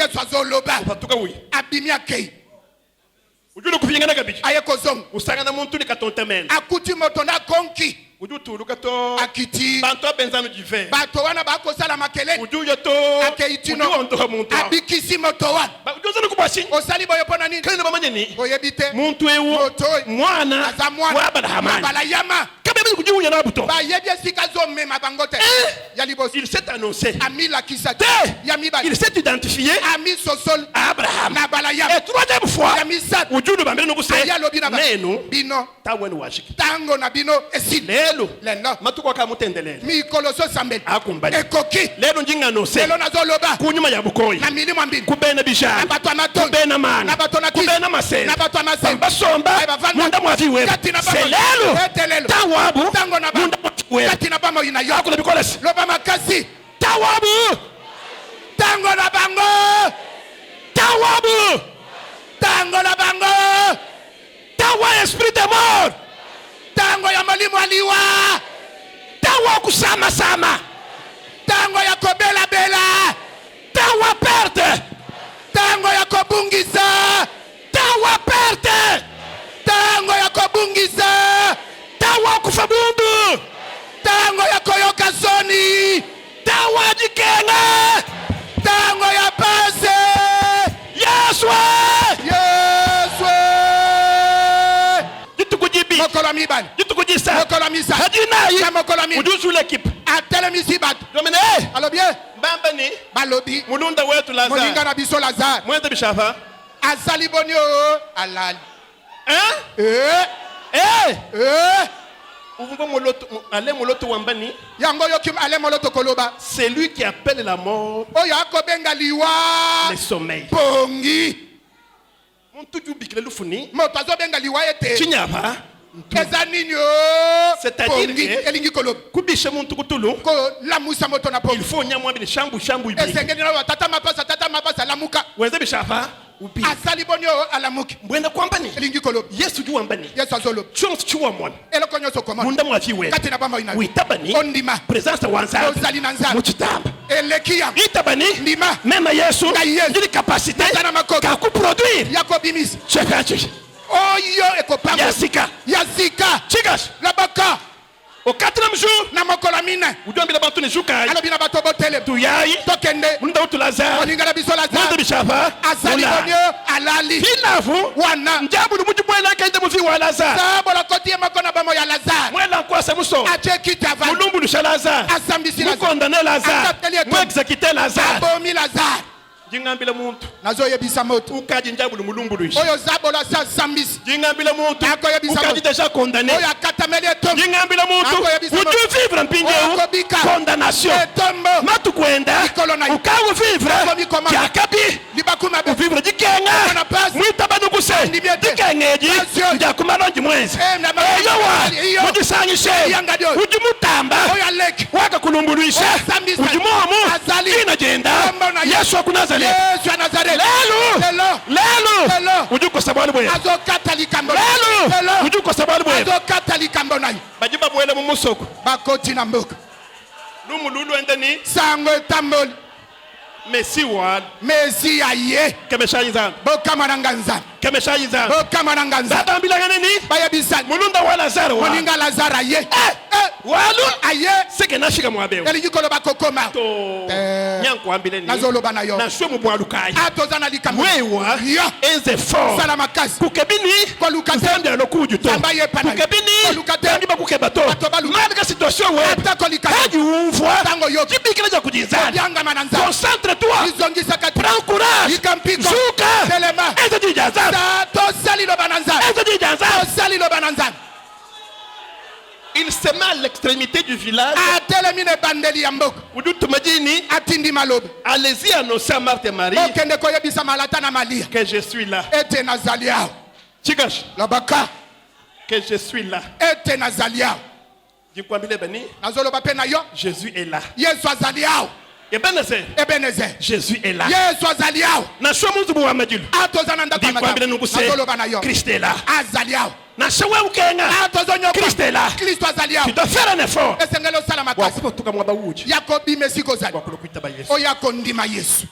Ujulu kufinyana kabiji. Ayekozong. Usangana muntu ni katontemene. Akuti motona konki. Ujutu lukato. Akiti. Banto benzano jive. Bato wana bako sala makele. Ujuyo to. Akeitino. Ujuyo onto muntu. Abikisi motowa. Ujuyo kubashi. Osali boyo pona nini? Kene bamanye ni. Oyebite. Muntu ewu. Motoi. Mwana. Azamwana. Wabala hamani. Wabala yama. Kabe kujibu yana buto. Ba yebye sikazo mema bangote. Yalibosi. Il s'est annoncé. Ami la kisate. Yamiba. Il s'est identifié. Ami sosol. Abraham. Na bala yama. Et troisième fois. Yamisat. Ujuyo bambele nukuse. Ayalobina ba. Nenu. Bino. Tawenu washiki. Tango na bino esi. Lelo. Lelo. Matuko kamutendelele. Mi koloso sambel. Akumbali. Ekoki. Lelo njinga annonce. Lelo nazoloba. Kunyuma ya bukoyi. Na milimo mbili. Kubena bishana. Na bato amato. Kubena mana. Na bato na kisi. Kubena masena. Na bato amasena. Basomba. Munda mwafi wewe. Selelo. Tawabu. Tango na ba. Munda mwafi wewe. Kati na bamo ina yo. Akula bikolesi. Loba makasi. Tawabu. Tango na bango. Tawabu. Tango na bango. Tawa esprit de mort. Tango ya mwalimu aliwa. Tawa kusama sama. Tango ya kobela bela. Tawa perte. Tango ya kobungisa. Tawa perte. Tango ya kobungisa. Tawa kufabundu. Tango ya koyoka soni. Tawa jikenga. Tango ya pase. Yeswe. Yeswe. Jitukujibi. Mokolo mibani. Jitukujisa. Mokolo misa. Hadina yi. Mokolo mi. Ujusu l'équipe. Atelemisi bat. Domine. Alo bien. Mbambani. Balobi. Mulunda wetu Lazare. Moninga na biso Lazare. Mwende bishafa. Azali bonio. Alali. Uvumba moloto. Ale moloto wambani. Yango yokim ale moloto koloba. C'est lui qui appelle la mort. Oyo akobenga liwa. Le sommeil. Pongi. Montuju bikile lufuni. Moto azobenga liwa ete. Chinyapa. Eza nini o. C'est-à-dire que elingi koloba. Kubishe muntu kutulu. Ko lamusa moto na pongi. Il faut nyamwa bini shambu ibi. Esengeni na tata mapasa lamuka. Weze bishafa. Ubi. Azali bonio alamuki. Mwenda kwambani. Elingi koloba. Yesu ju wambani. Yesu azolo. Chonsi chuwa mwana. Eloko nyoso komona. Munda mwafi we. Kati na bama ina. Uitabani. Ondima. Présence wanza. Ozali na nzala. Muchitamba. Elekia. Itabani. Ndima. Même Yesu. Ndili capacité. Kaku produire. Yako bimis. Chepeche. Oyo ekopango. Yazika. Yazika. Chigash. Labaka. Au quatrième jour. Na mokolo mine. Udombi la batu ne jukai. Alo bina bato botele. Tuyai. Tokende. Munda utu Lazare. Moninga la biso Lazare. Munda bishafa. Azali bonio alali. Hinafu. Wana. Njabu numuji mwela kaide mufi wa Lazare. Sabo la kotie makona bamo ya Lazare. Mwela kwa semuso. Ache kitava. Mulumbu lusha Lazare. Asambisi Lazare. Mukondane Lazare. Mwexekite Lazare. Abomi Lazare. Jingambile muntu. Nazo yebisa moto. Ukaji njabu mulumbu lushi. Oyo zabo la sa sambisi. Jingambile muntu. Ukaji déjà condamné. Oyo akatameli etombo. Jingambile muntu. Uju vivre mpinge u. Condamnation. Etombo. Matu kwenda. Ukawu vivre. Kiakabi. Libakuma be. Vivre jikenga. Mwita banukuse. Jikengeji. Njakumalonji mwezi. Eyowa. Mujisanyishe. Uju muta. wakamba waka kulumbuluisha ujimomu inagenda Yesu wa Nazareth lelo ujuko sababu bwe lelo ujuko sababu bwe bajiba bwele mu musoko bakoti na mboka lumululu endeni sango tamboli Messi wal Messi aye kemeshayiza bokama nanganza kemeshayiza bokama nanganza batambila nini baya bisa mulunda wa Lazaro wa moninga Lazaro aye walu aye seke nashika mwabeo elijikolo bakokoma to nyanko ambile ni nazoloba nayo na shwe mu bwalukai atozana likambo wewa eze fort sala makasi kukebini kolukatende lokuju to sambaye pana kukebini kolukatende bakukebato malika situation we atakolikati umvwa tango yo kibikira ja kujinza yanga mananza concentre-toi izongisa kati prends courage ikampiko zuka telema eze dijaza to sali lo bananza eze dijaza to sali lo bananza. Il se met à l'extrémité du village. Atelemine bandeli ya mboka Udutu majini atindi malobe allez-y annoncer à Marthe et Marie okende koyebisa malata na Malia que je suis là. ete nazali awo Chikash lobaka que je suis là. ete nazali awo Dikwambile bani nazoloba pe na yo Jésus est là. Yesu azali awo Ebenezer Jésus est là. Yesu azali awo Na shomu zubu wa majilu. atozana ndaka Dikwambile nubuse nazoloba na yo Christ est là. azali awo Na showe ukenga Christ est là. Kristo azali awo Tu dois faire un effort. esengelo sala makasi Wakupotuka mwaba uji yakobi mesiko zali Wakulukuita ba Yesu. oyako ndima Yesu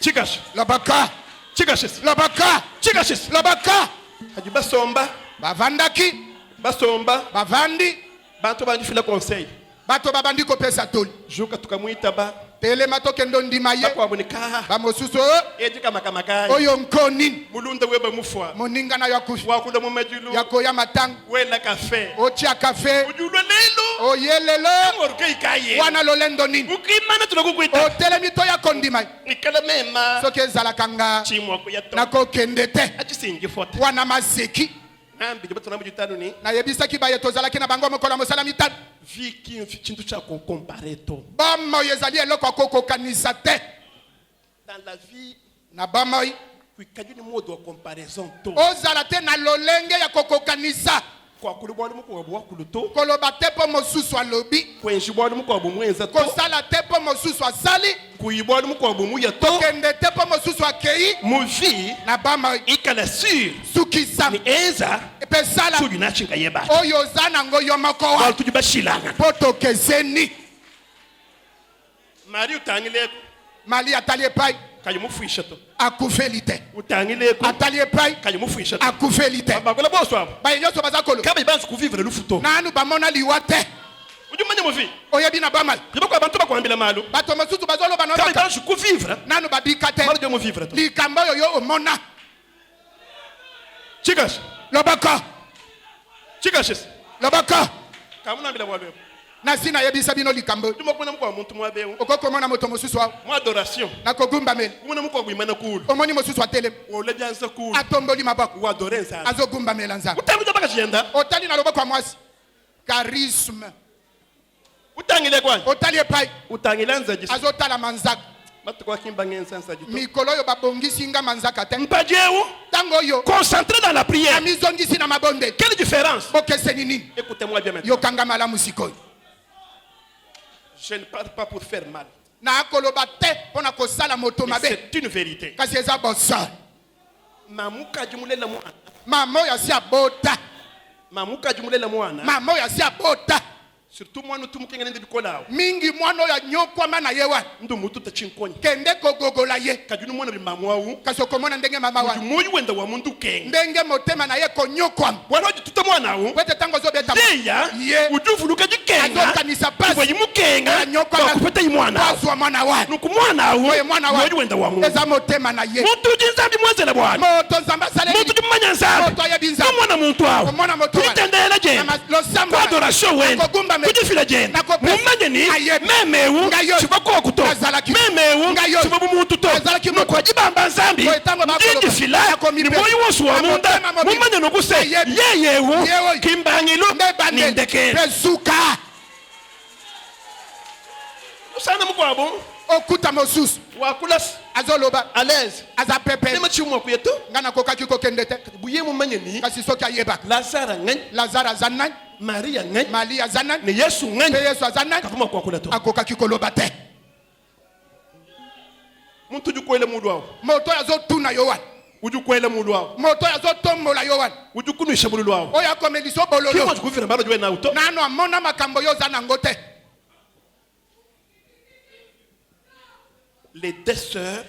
Chikash lobaka Chikash lobaka Chikash lobaka Haji basomba bavandaki basomba bavandi bantu bandifila conseil. bato babandi kopesa toli Juka tukamwita ba telema tokendo ndima ye bakwaboneka bamosusu ejika makamagani oyo nkoni mulunda weba mufwa moninga na yakufi wakula mu majulu yakoya matanga wela kafe otia kafe ujulwa lelo oyelelo ngorke ikaye wana lolendo nini ukimana tunakukwita otelemi to yakondima ikala mema soki ezalaka nga chimwa kuyato nakokende te achisingi fota wana mazeki nambi jibato nambi jutanu ni nayebisaki baye tozalaki na bango mokolo mosala mitano viki chintu cha comparer to bomoi ezali eloko akokokanisa te dans la vie na bomoi kuikaji ni mode wa comparaison to ozala te na lolenge ya kokokanisa kwa kulibwali muko wabwa kuluto koloba te mpo mosusu alobi kwenjibwali muko wabumwenza to kosala te mpo mosusu asali kuyibwali muko wabumuya to kokende te mpo mosusu akei mu vie na bomoi ikala sur sukisa ni eza epe sala suju na chinga yeba oyo oza nango yo moko wa wal tuju bashilanga mpo tokezeni mari utangile mali atali epai kayumufuisha to akufeli te utangile ko atali epai kayumufuisha to akufeli te bakola boso abo baye nyonso baza kolo kaba ibanzu kuvivre le futo nanu bamona liwa te ujumanya mu vie oyebi na bomoi yibako abantu bakwambila malu bato mosusu bazoloba na kaba oyoka ibanzu kuvivre nanu babika te malu de mu vivre to likambo oyo yo omona chikash lobaka lobaka kamuna bila bwalwe nasi nayebisa bino likambo ndimo kuna mko muntu mwabewu okokomona moto mosusu awo mu adoration nakogumbamela kuna mko gwimana kulu omoni mosusu atelemi ole byanza kulu atomboli maboko wa adorenza azogumbamela nzambe utanguja baka jenda otali na loboko ya mwasi charisme utangile kwani otali epai utangile nza jisi azotala manzaka matukwa kimba ngenza nza jito mikolo oyo babongisi nga manzaka te mpajewu ntango oyo concentré dans la prière amizongisi na mabonde quelle différence bokeseni nini écoutez-moi bien maintenant yokanga malamu sikoyo je ne parle pas pour faire mal nakoloba te mpo na kosala moto mabe c'est une vérité kasi eza bosani mamuka jumulela mwana mama oyo asi abota mamuka jumulela mwana mama oyo asi abota surtout mwana tumukengene ndi bikola mingi mwana oyo anyokwama na ye wana ndo mutu tachinkonya kende kogogola ye kajuni mwana bimamwawu kasi okomona ndenge mama wana moyo wenda wa mundu kenga ndenge motema na ye konyokwama wana oji tuta mwana wu kwete ntango ozobeta deya ye ujuvuluka jikenga azokanisa pasi iwe yimukenga anyokwama bakupeta yimwana kwazwa mwana wana nuku mwana wu oye mwana wana moyo wenda wa mundu eza motema na ye mutu jinzambi mwenzela bwana moto nzambe asaleli mutu jimumanya nzambi moto ayebi nzambe mwana muntu awu omwana moto wana kujitendela jenda losamba kwa adoration wenda Nakogumba kujifila jenda Nakopesa. mumanye ni Ayebi. memewu Ngayo. chibako kuto Nazalaki. memewu Ngayo. chibabu muntu to Nazalaki mutu. nukwajibamba nzambi Kwa itango bakoloba. ndijifila Yakomi ni pesa. moyo wose wa munda Amotema mobili. mumanye nokuse Ayebi. yeyewu Yewe. kimbangilu Ndebande. nindeke Pezuka. usana mkwabo Okuta mosusu wakulas azoloba à l'aise aza pepe nema chimwa kuyeto nga nakokaki kokende te buye mumanye ni kasi soki ayebaka lazara ngany lazaro aza nani Maria zanan ne Yesu ngani Yesu zanan kafuma kwa kula to akoka kikoloba te muntu jukwele mudu wao moto yazo tuna yowan ujukwele mudu wao moto yazo tombola yowan ujukunu ishabulu wao oya komeliso bololo kimo jukuvira mbalo jwe na auto nano amona makambo yo zana ngote. Les deux sœurs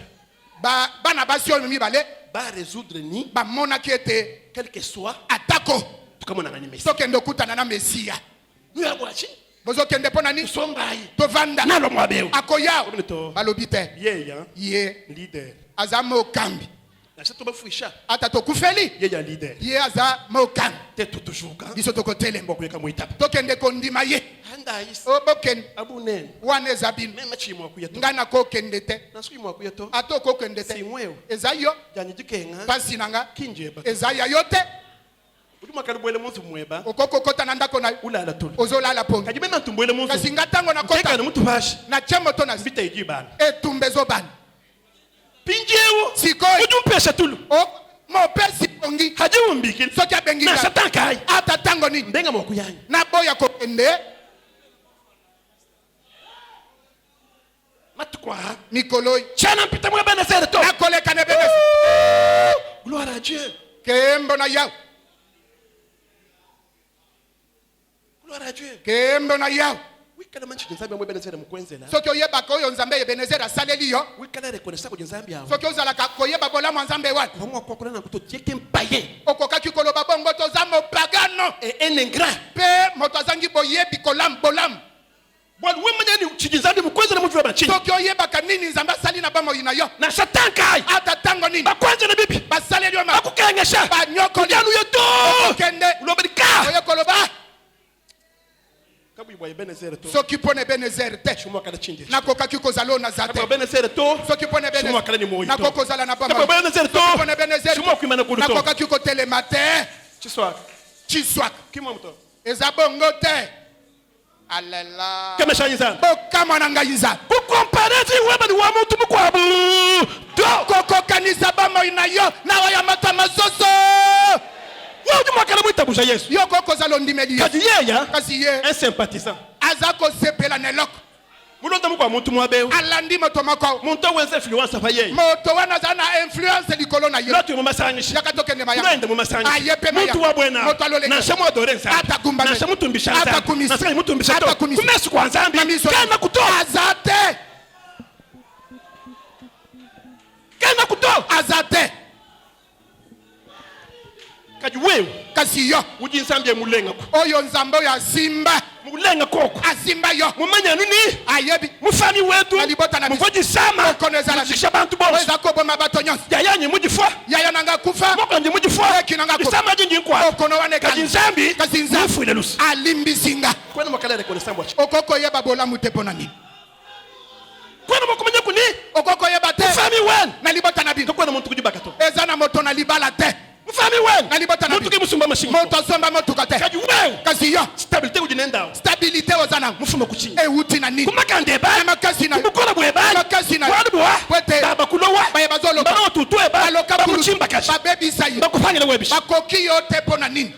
bana basi oyo mibale ba résoudre ni ba mona kiete quel que soit atako tukamo na Messi sokende okutana na Mesia nous ya bwachi bozokende pona ni songai tovanda nalo mwabeo akoya balobi te ye leader aza mokambi na chato bafuisha ata tokufeli ye ya leader ye aza mokambi te toujours biso tokotele mboko yeka moitape tokende kondima ye handa is oboken abunen wana ezabin mema chimo akuyeto ngana kokende te na sukimo akuyeto ato kokende te simweo ezayo jani dikenga pasi nanga kinjeba ezaya yote uduma kalibwele muntu mweba okokokota na ndako na ulala tuli ozolala pongi kajime na tumbwele muntu kasi ngatango na kota kota na muntu bashi na chemoto na vita ijibana etumbezo bana pinjewo sikoy ujumpesha tulu o mo pesi pongi hajimu mbiki soki abengi na satankai ata tango ni mbenga mokuyanya na boya kokende matukwa nikoloi chana mpita mwa bana sere to nakoleka ne bene gloire à Dieu kembo na yaw gloire à Dieu kembo na yaw wikala manchi nzambe mwa bana sere mkwenzela soki oyebaka oyo nzambe yebenezera asaleli yo wikala reconnaître ko nzambe yawo soki ozalaka koyeba bolamu nzambe wana vamwa kwa kulana kuto tieke païen okokaki koloba bongo toza mopagano et un ingrat pe moto azangi boyebi bolamu bwana wewe mwenye ni nzambe mkwenzela mtu wa bachini soki oyebaka nini nzambe asali na bamoyi na yo na satankai ata tango nini bakwanza na bibi basaleli yo akukengesha banyokoli yanu yeto okende ulobelika oye koloba kabu ibwa ibene sere to soki pone Ebenezer te shumwa kala chinde nakokaki kozala na za te kabu ibene sere to soki pone shumwa kala ni moyo to nakokozala na kabu ibene sere to pone Ebenezer shumwa kuimana kudu to nakokaki kotelema te chiswa chiswaka kimo mto eza bongo te alela kama shanyiza bokama na ngai nza kukomparezi weba ni wa mtu mkwabu do kokokanisa bamoyi na yo na oya mata mazoso wewe ujuma kala mwitabusha Yesu yo kokozala ondimeli yo kadi yeya kasi ye un sympathisant aza kosepela na eloko mulonda mukwa muntu mwabeo alandi moto moko muntu wenze influence fa yeyi moto wana aza na influence likolo na yo lotu mu masangishi yaka tokende maya twende mu masangishi ayepe maya muntu wabwena moto aloleka na shamo adore nzambe Atagumba na me. shamo tumbisha nzambe Atakumisi. na sanga mutumbisha to Atakumisi. kumesu kwa nzambe Mamiso. kana kuto aza te kana kuto azate kadi wewe kasi yo uji nzambe mulenga ko oyo nzambe oyo asimba mulenga koko asimba yo mumanya nini ayebi mufani wetu Alibota na biso. muvoji sama Okonezala muzikisha bantu bonse eza koboma bato nyonso yayanye mujifwa yaya nanga kufa moko nje mujifwa Eki nanga kufa. isama jinji nkwa okono wane kadi nzambi kasi nzambe mufuile lusi alimbisinga kwena makala reconnaissance wachi okokoyeba bolamu te mpo na nini kwena mokomanya kuni okokoyeba te mufami wen na libota na bino tokwena muntu kujibaka to eza na moto na libala te mufami wen na libota na muntu bino kimusumba mashingo moto asomba motuka te kadi wewe kasi yo stabilité kujinenda stabilité oza nango mufuma kuchinyi ewuti na nini kumakande ba makasi na kumukora bweba makasi na kwani bwa Kwete. baba kulowa baye bazoloka bana otutu eba baloka bamuchimba kashi babebisa ye bakufanyela webishi bakoki yo te mpo na nini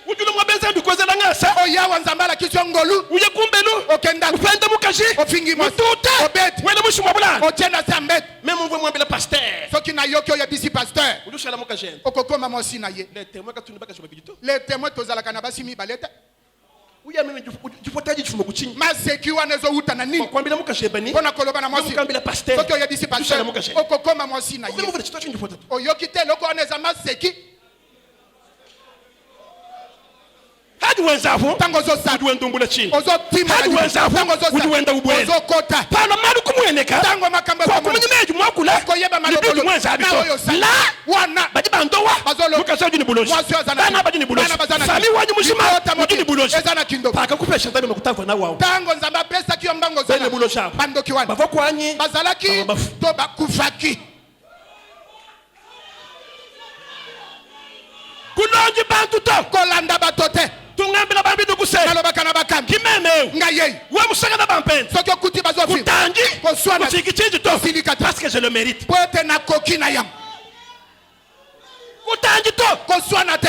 ujulu mwabenza ndikozela ngasa oyawa nzambe alakisi yo ngolu uye kumbelu okenda ufende mukashi ofingi mosi mutute obeti wele mushumwa bulana otie na se ambeti même mvwe mwambela pasteur soki nayoki oyebisi paster ulushala mukashenda okokoma mosi na ye le témoin katuni bakashoba bidito le témoin tozalaka na basi mibale te uya mimi jifotaji chifuma kuchinyi maseki wana ezowuta na nini kwambila mukashebani mpo na koloba na mwasi mukambila pasteur soki oyebisi Lushala paster mukashenda okokoma mwasi na ye mvwe chito chinji fotatu oyoki te eloko wana eza maseki hadi wenzavu ntango ozosala udiwenda umbula chini ozotima hadi wenzavu ntango udiwenda ubwele ozokota pano mali kumweneka ntango makambo kwa kumunyimeji mwakula koyeba libidu mwenza abito oyo sala la wana baji bandowa Bazolo. mukasaji ni buloji mwasi oza na bana baji ni buloji Bana baza na fami kingo. wanyu mushima Likota muji ni buloji eza na kindo paka kupesha nzabe makutava na wao ntango nzambe apesaki yo mbango bene buloji abo bandoki wana bavo kwanyi bazalaki Baba bafu. to bakufaki kulonji bantu to kolanda bato te tungambila bambi duguse nalobaka na bakambi kimemeu ngai yei we musaka na bampenzi soki okuti bazofi kutanji koswana kuchiki chinji to Kosilika te. parce que je le mérite po ete nakoki na yango koswana te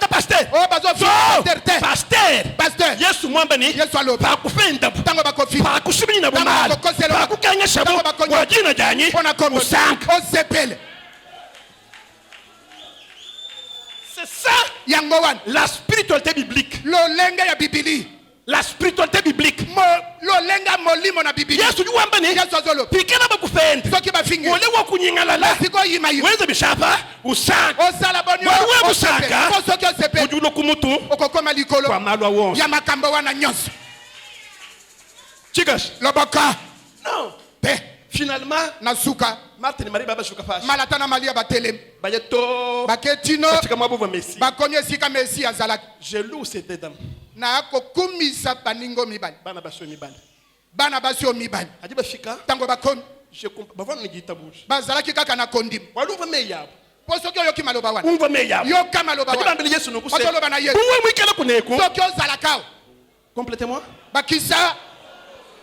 pasteur. oh pasteur te pasteur Yesu mwambani. Yesu alobi Bakufenda. tango bakofi Bakushibini na bumali. Bakukanyesha bo. Wajina janyi. Usanka. osepele C'est ça yango wana la spiritualité biblique. lolenge ya bibili La spiritualité biblique. lolenga molimo na bibili Yesu yuambani. Yesu azolo Pikena bakufenda. soki bafingi Wole wakunyingala la. siko yima yo Weze bishapa. Usanka. osala boni Wewe usaka. soki osepele Ujulo kumutu. okokoma likolo Kwa malwa wonso. ya makambo wana nyonso Chigas. loboka Non. pe Finalement, na suka Martin Marie Baba Shukafash. malata na malia batelemi Bayeto. baketino Katika mabuva Messi. bakomi esika mesi azalaki Je loue ces deux dames. na kokumisa baningo mibali Bana baso mibali. bana basi oyo mibali Adi bafika. ntango bakomi Je comprends. Bavana ngita bouge. bazalaki kaka na kondima Waluva me yabo. po soki oyoki maloba wana Umva me yabo. yoka maloba Adi wana bambele Yesu no kuse. otoloba na yesu Uwe mwikela kuneko. soki ozalaka awa Complétez-moi. bakisa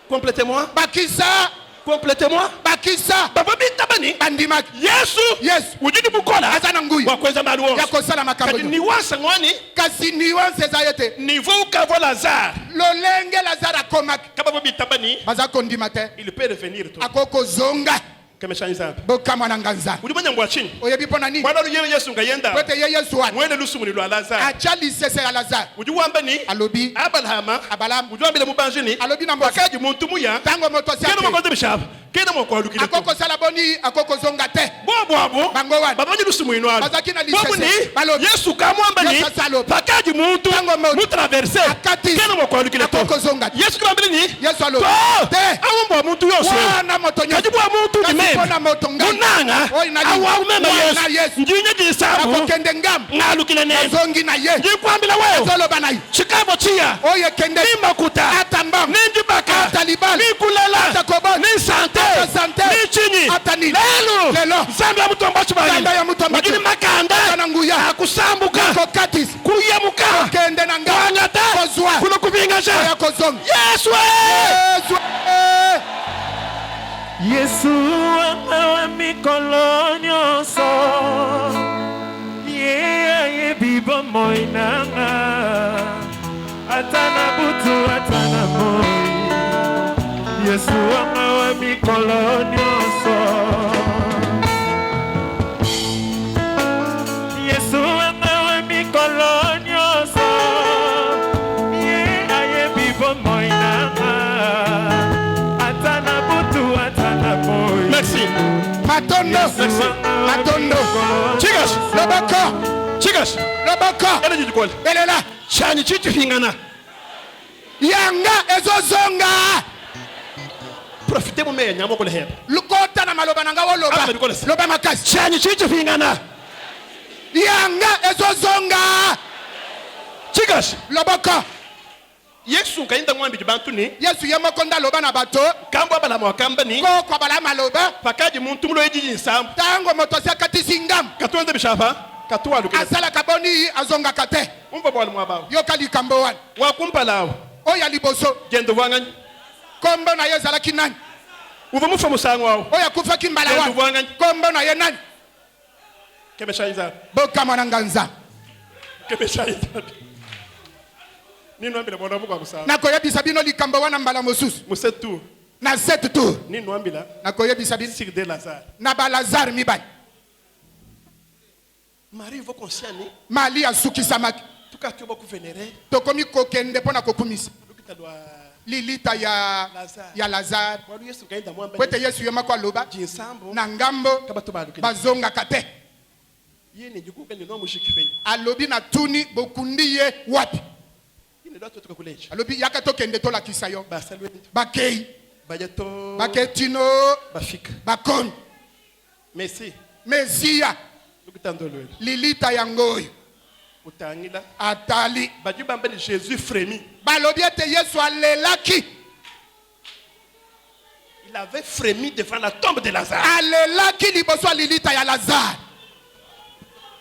Complétez-moi. bakisa Complétez-moi. bakisa Baba bitabani. bandimaki Yesu. yesu Ujini bukola. aza na nguya Wakweza maluo. ya kosala makambo Kadi nyonso. niwasa ngwani. kasi nuance eza ye te Niveau ukavo Lazare. lolenge lazare akomaki Kaba bitabani. baza kondima te Il peut revenir toi. akokozonga Kameshanyiza. bokamwa na nganza Ulibanya ngwachini. oyebi mpo na nini Bwana luyele Yesu ngayenda. kwete ye yesu wana Mwene lusumuni lwa Lazare. atya lisese ya lazare Ujuwambani. alobi Abalahama. abalamu Ujuwambile mubanjini. alobi na mbosi Bakaji muntu muya. ntango moto asi Kena ake mwakoze bishaba. Kena mwakwalukile to. akokosala boni akokozonga te Bobo abo. bango wana Babanyi lusumu inwalo. bazaki na Bobo ni. lisese balobi Yesu kamwambani. Yesu asalobi. Bakaji muntu. Tango moto. Mutraverse. akati Kena mwakwalukile to. akokozonga te Yesu kamwambani ni. yesu alobi To. te Awumba muntu yose. wana moto nyonso Kajibu wa muntu ni kasi meme. mpona moto ngai Munanga. Oyi nali. Awa umeme Wana Yesu. Yesu. Njinya jisabu. akokende ngamu Ngalukile nene. azongi na ye Njikwambila wewe. azoloba na ye Chikabo chia. oyo ekende Nimakuta. ata mbangu Ninji baka. ata libala Ni kulela. ata koboni Ni sante. ata sante Ni chini. ata nini Lelo. lelo Zambi ya mtu ambacho bali. Zambi ya mtu ambacho. Mujini makanda. Kana nguya. Akusambuka. kokatisi Kuyemuka. kende na ngamu Kwangata. kozwa Kuno kubingasha. oyo kozonga Yesu. yesu Yesu akawa mikolo nyonso ye ayebi bomoi nanga ata na butu ata na moi Yesu akawa mikolo nyonso Yesu akawa mikolo nyonso ye ayebi bomoi nanga ata na butu ata na moi Merci. matondo matondo Chigas. loboko Chigas. loboko Ele jikwali. elela Chani chichi hingana. yanga ezozonga Profitez mu meya nyamo kule heba. lukota na maloba na nga Ama woloba bikola si. loba makasi Chani chichi hingana. yanga ezozonga Chigas. loboko Yesu kainda ngwambi jibantu ni. yesu ye moko nde aloba na bato Kambo abala mwakamba ni. koko abala maloba Pakaji muntu mulo ejiji nsambu. ntango moto asi akatisi ngamu Katuanze bishapa. Katuwa lukile. asalaka boni azongaka te Umba bwali mwabao. yoka likambo wana Wakumpalawo. oyo ya liboso Gendo vangani. kombo na ye ezalaki nani Uva mufa musango wao. oyo akufaki mbala Gendo wana vangani. kombo na ye nani Kemeshaiza. bokamwa na nganza Kemeshaiza. Nino ambila mwana muko akusanga. nakoyebisa bino likambo wana mbala mosusu Musetu. na 7 tour Nino ambila. nakoyebisa bino Sir de Lazare. na balazare mibali Marie vo consciani. mali asukisamaki Tukati oba kuvenere. tokomi kokende mpo na kokumisa Lukita dwa. lilita ya Lazare. ya lazare Walu Yesu kainda mwamba. kwete yesu ye moko aloba Jinsambo. na ngambo Kabatu balukile. bazongaka te Yini jikupe ni nomu shikifenyi. alobi na tuni bokundi ye wapi Yini dwa tuka kulecha. alobi yaka tokende tolakisa yo Basalwe. bakei Bajato. baketino Bafika. bakomi Merci. mesiya Lukita ndolwe. lilita yango oyo Utangila. atali Bajuba mbele Jésus frémit. balobi ete yesu alelaki Il avait frémi devant la tombe de Lazare. alelaki liboso ya lilita ya lazare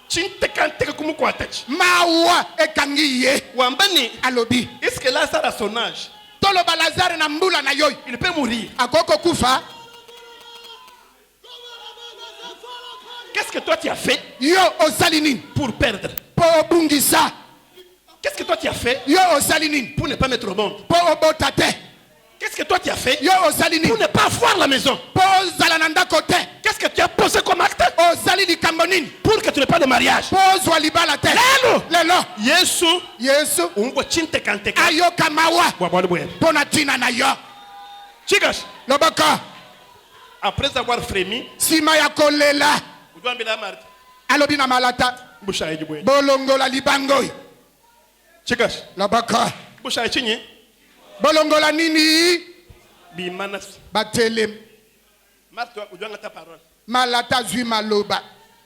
Chintekanteka kumukwatachi. mawa ekangi ye Wambani. alobi Est-ce que Lazare a son âge? toloba lazare na mbula na yoyo Il peut mourir. akoko kufa Qu'est-ce que toi tu as fait yo osalinin pour perdre? po bungisa? Qu'est-ce que toi tu as fait Yo osalinin pour ne pas mettre au monde? po obotate? Qu'est-ce que toi tu as fait Yo osalinin pour ne pas avoir la maison? po zalananda kote? Qu'est-ce que tu as posé comme acte Osali kambonin pour que tu n'aies pas de mariage? po zwalibala te? Lelo Yesu ungo chinte kanteka ayo kamawa bwabwali bwe. pona tina na yo. Chigas, Lobaka après avoir frémi, sima ya kolela udwambila marti alobi na malata busha ejibwe. bolongola libangoi. Chigas, Lobaka busha echinyi bolongola nini? bimanas. Batelem Marti udwanga ta parole. malata zwi maloba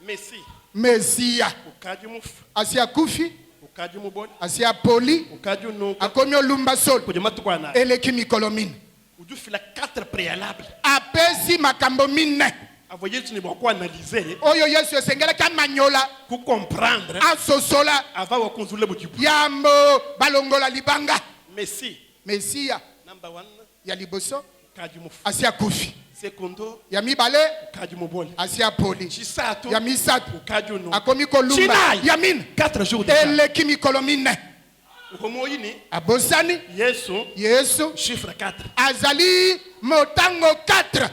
Messi, Mesia ukaji mufu, asia kufi ukaji muboni, asia poli ukaji nuka. akomi olumba sol Kujema tukwana. eleki mikolo mine Udu fila 4 préalables. apesi makambo mine Avoye tu ne dois pas analyser oyo Yesu esengelaki amanyola pour comprendre asosola avant de consoler le Djibouti. yambo balongola libanga. Messi, Mesia number 1, ya liboso ukaji mufu. asia kufi Secondo, ya mibale ukaji muboni. asia poli Chisatu, ya misatu ukaji nuka. akomi kolumba Chinai. ya mine 4 jours déjà. eleki mikolo mine Uhomoyini, abosani Yesu chiffre 4. azali motango 4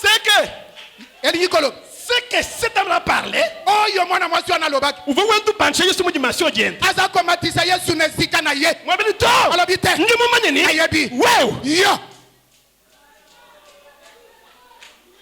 C'est que, elingi kolo c'est que cet homme a parlé. oyo mwana mwasi wana alobaki Vous voyez tout pencher, je suis mon dimension dienne. aza komatisa Yesu na esika na ye Moi, je dis, alobi te ndi mumanyeni. ayebi Wow, yo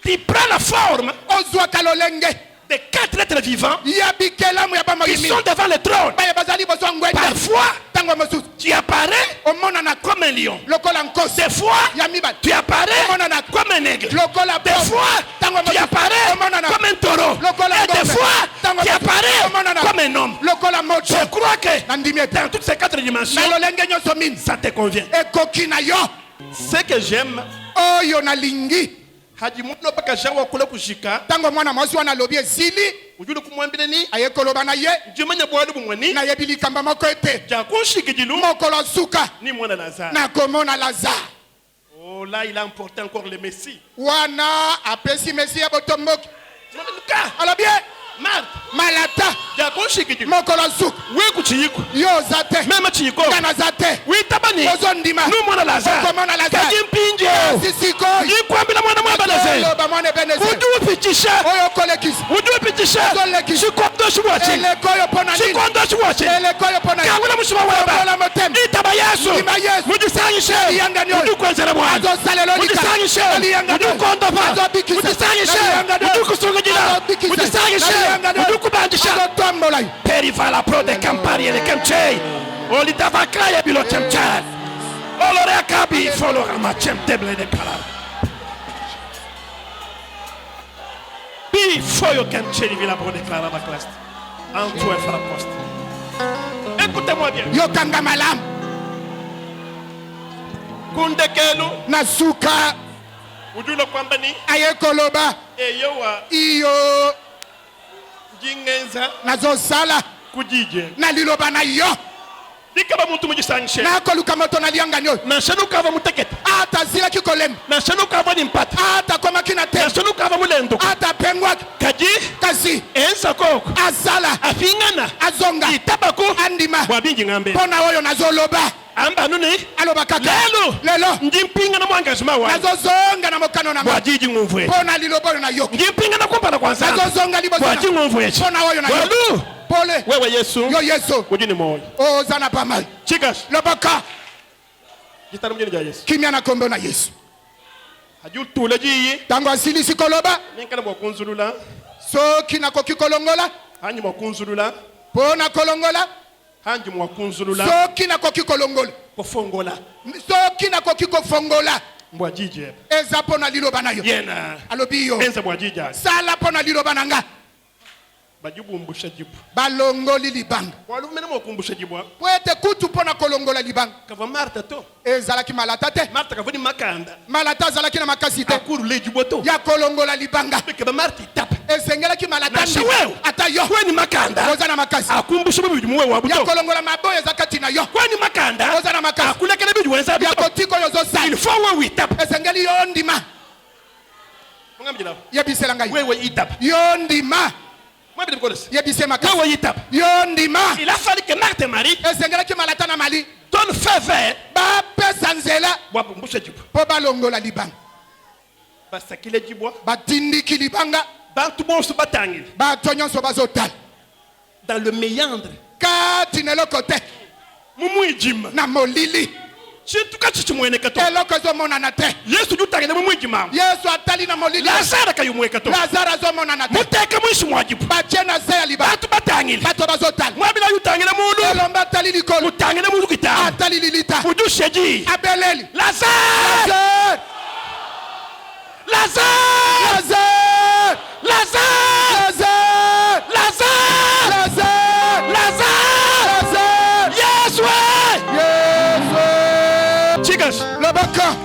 tu prends la forme ozwaka lolenge de 4 êtres vivants ya bikelamu ya qui bamoyimi sont devant le trône. baye bazali liboso ya ngwende Parfois, ntango mosusu tu apparais omonana comme un lion. lokola nkosi Des fois, ya mibale tu apparais omonana comme un aigle. lokola Des fois, ntango tu mosusu apparais omonana comme un taureau. lokola Et des ngombe. fois, Ntango tu mosusu apparais omonana comme un homme. lokola moto Je crois que na ndimi ete dans toutes ces 4 dimensions, na lolenge nyonso mini ça te convient. ekoki na yo Ce que j'aime, oyo nalingi Haji Muno Baka Jawa Kula Kushika, ntango mwana mwasi wana alobi esili Ujulu Kumwambini, aye koloba na ye Jumanya Boadu Mwani, nayebi likambo moko ete Jakushi Kidilu, mokolo suka ni Mwana Lazare. nakomona lazare. Oh là, il a emporté encore le Messie. Wana apesi mesi ya botomboki Luka, alobi Marthe, malata Jakushi Kidilu, mokolo suka Weku Chiyiko, yo oza te Mema Chiyiko, kana za te Witabani, ozondima nous Mwana Lazare, okomona lazare Kajimpinje, sisikoyi Yikwambila Mwana Mwabalaze, oloba mwana ebeneze Udu Pitisha, oyo okolekisa Udu Pitisha, ozolekisa Shikondo Shiwachi, eleko oyo mpo na nini Shikondo Shiwachi, eleko oyo mpo na nini Kangula Mushima Weba, okola motema Itaba Yesu, Ndima Yesu. Mujisanyishe, Liyangani oyo. Mudukwenzera Bwana, azosalela olika Mujisanyishe, Liyangani oyo. Mudukondopa, Azobikisa. Mujisanyishe, Liyangani oyo. Mudukusungira, Azobikisa. Mujisanyishe, Liyangani oyo. Mudukubandisha, azotombola yo Perivala pro de Campari e le Kemchei, Olitava Kaya Bilo Chemchad, Olore Akabi, Folorama Chemteble de Kala. Bi Foyo Kemchei Villa Pro de Clara Baclast, Antoine Farapost. Écoutez-moi bien. yokanga malamu Kundekelu, na suka Ujulo Kwambani, aye koloba Eyowa, iyo Jingenza, nazosala Kujije. na liloba na yo Dikaba Muntu Mujisanyishe, nakoluka moto na liangani oyo Nashanu Kava Muteketa, ata asilaki kolemba Nashanu Kava Nimpata, ata akomaki na te Nashanu Kava Mulendo, ata apengwaki Kaji, kasi Ensakoko, azala Afingana, azonga Itabaku, andima Wabinji Ngambe, mpo na oyo nazoloba Amba Nuni, aloba kaka lelo Njimpinga na Mwangazima wa, nazozonga na mokano na nga Wajiji Ngumvwe, mpo na liloba oyo na yo Njimpinga na Kumpala kwa Nzamba, nazozonga liboso Waji na Ngumvwe, mpo na oyo na yo Walu, pole Wewe Yesu, yo Yesu Ujini Moyo, oza na pamai Chikas, loboka Jitara Mjini ja Yesu, kimia na kombo na Yesu Haju Tuleji, ntango asilisi koloba Ninkana Mwakunzulula, soki nakoki kolongola Hanji Mwakunzulula, mpo na kolongola Hanji Mwakunzulula, soki nakoki kolongola Kofongola, soki nakoki kofongola Mwajije, eza mpo na liloba na yo Yena, alobi yo Enza Mwajija, sala mpo na liloba na nga Bajibu Mbusha Jibu, balongoli libanga Walu Mene Mwakumbusha Jibu, po ete kutu mpo na kolongola libanga Kava Marta to, ezalaki malata te Marta Kavani Makanda, malata azalaki na makasi te Akuru Lejibu to, ya kolongola libanga Kava Marti Tap, esengelaki malata Nasha ndima. wewe. ata yo Kweni Makanda, oza na makasi Akumbusha Bibi Mwe ya Wabuto, kolongola maboyo eza kati na yo Kweni Makanda, oza na makasi Akulekele Bibi Wenza ya Bito, kotika oyo il ozosala faut we tap, esengeli yo ndima yebisela ngai wewe itap yo ndima moi bi kolos yebise makasi wewe itap yo ndima il a fallu que Marthe et Marie esengelaki malata na mali donne feu vert bapesa nzela wapo mbushe jibu mpo balongola libanga basakile jibwa batindiki libanga bantu bonso batangili bato nyonso bazotala dans le méandre kati na eloko te mumwijima na molili chintu kachichimweneka to eloko ezomonana te yesu jutangile mumwijima yesu atali na molili lazaro kayumweka to lazaro azomonana te muteka mwishi mwajibu batie na se ya libanga bantu batangili bato bazotala mwabila yutangile mundu elombe atali likolo mutangile mundu kitano atali lilita mudusheji abeleli lazaro Lazare! lazaro lazaro Lazare! lazaro Lazare! lazaro Lazare! yesu Yesu! chigas Lobaka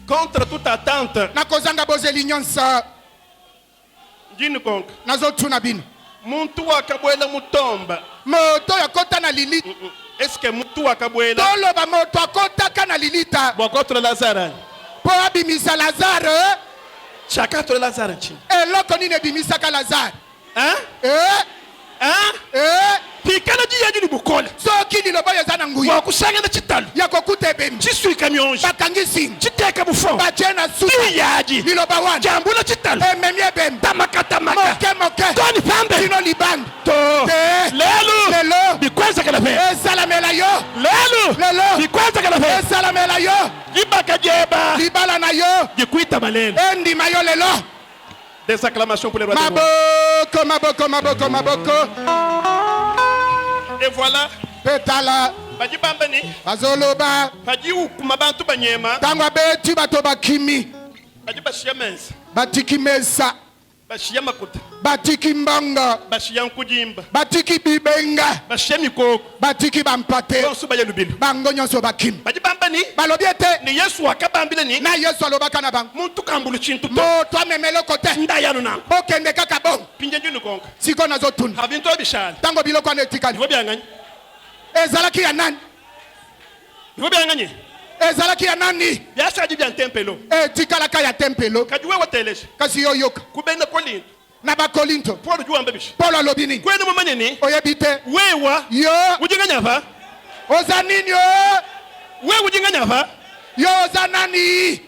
contre toute attente nakozanga bozeli nyonso njini konka nazotuna bino muntu wakabwela mutomba moto yakota na lilita est-ce que muntu wakabwela toloba moto akotaka na lilita bwakotola lazaro mpo abimisa lazare chakatola lazaro chini eloko nini ebimisaka lazare hein pikana ji yajili bukola soki liloba oyo eza na nguya wakusangana chitalo yakokuta ebembi chiswika myonji bakangi singa chiteka bufo batie na suka yaji liloba wana jambula chitalo ememi ebembi tamaka moke toni pambe tino libanda to te lelo bikwenza kana pe esalamela yo lelo bikwenza kana pe esalamela yo jibaka jeba libala na yo jikuita malele endima yo lelo des acclamations pour les rois des rois. maboko maboko maboko maboko Et voilà petala baji bambani bazoloba baji ukuma bantu banyema ntango abeti bato bakimi baji bashia mensa batiki mesa bashia makuta batiki mbanga bashia nkujimba batiki bibenga bashia mikoko batiki bampate bonso baya lubilo bango nyonso bakimi baji bambani balobi ete ni yesu akabambile ni na yesu alobaka na bango muntu kambulu chintu to moto amema eloko te ndayano na bokende kaka bongo pinje njuni konka siko nazotuna habinto bishali ntango biloko wana etikali nivo byanganye ezalaki ya nani nivo byanganye ezalaki ya nani byasaji bya ntempelo etikalaka ya tempelo kajuwe woteleje kasi yo yoka kubenda kolinto na bakolinto polo juwambe bishi polo alobi nini kwenu mumanye ni oyebi te wewa yo ujinganya va oza nini o we ujinganya va yo oza nani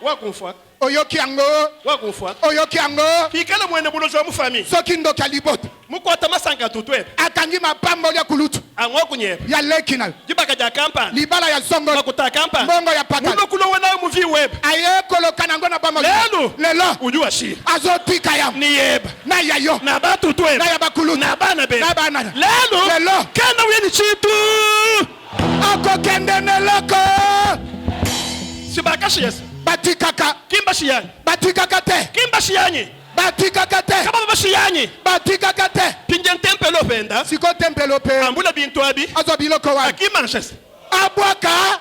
wakumfwa oyoki yango wakumfwa oyoki yango fikala mwene bulozo wa mufami soki ndoki alibota mukota masanga tutwe akangi mapambo ya kulutu angwa kunyeba ya leki nayo jibaka ja kampani libala ya zongo makuta kampani mbongo ya pakala muno kulo wena mu vi web aye koloka nango na bambo lelo ujua shi azotika ya ni yeba na ya yo na batu twe na ya bakulutu na bana be na bana lelo kana weni chitu akokende neloko sibaka shi yes batikaka kimba shi yani batikaka te kimba shi yani batikaka te kama baba shi yani batikaka te pinje tempelo penda siko tempelo pe ambula bintu abi azo biloko wa akimanches abwaka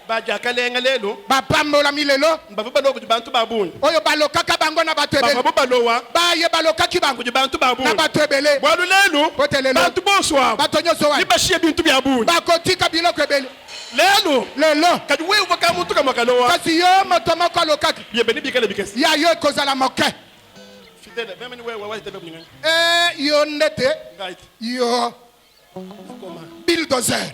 baja kalenga lelo bapambola milelo mbavu baloko bantu babuni oyo balokaka bango na bato ebele babu balowa baye balokaki bango kuji bantu babuni na bato ebele bwalu lelo pote lelo bantu bonsoir bato nyonso wa libashie bintu byabuni bakotika biloko ebele lelo kadi wewe waka muntu kama kalowa kasi yo moto moko alokaki yebeni bikale bikesi ya yo ekozala moke fidele vemeni wewe wa tebe mnyanga yo ndete right yo koma bulldozer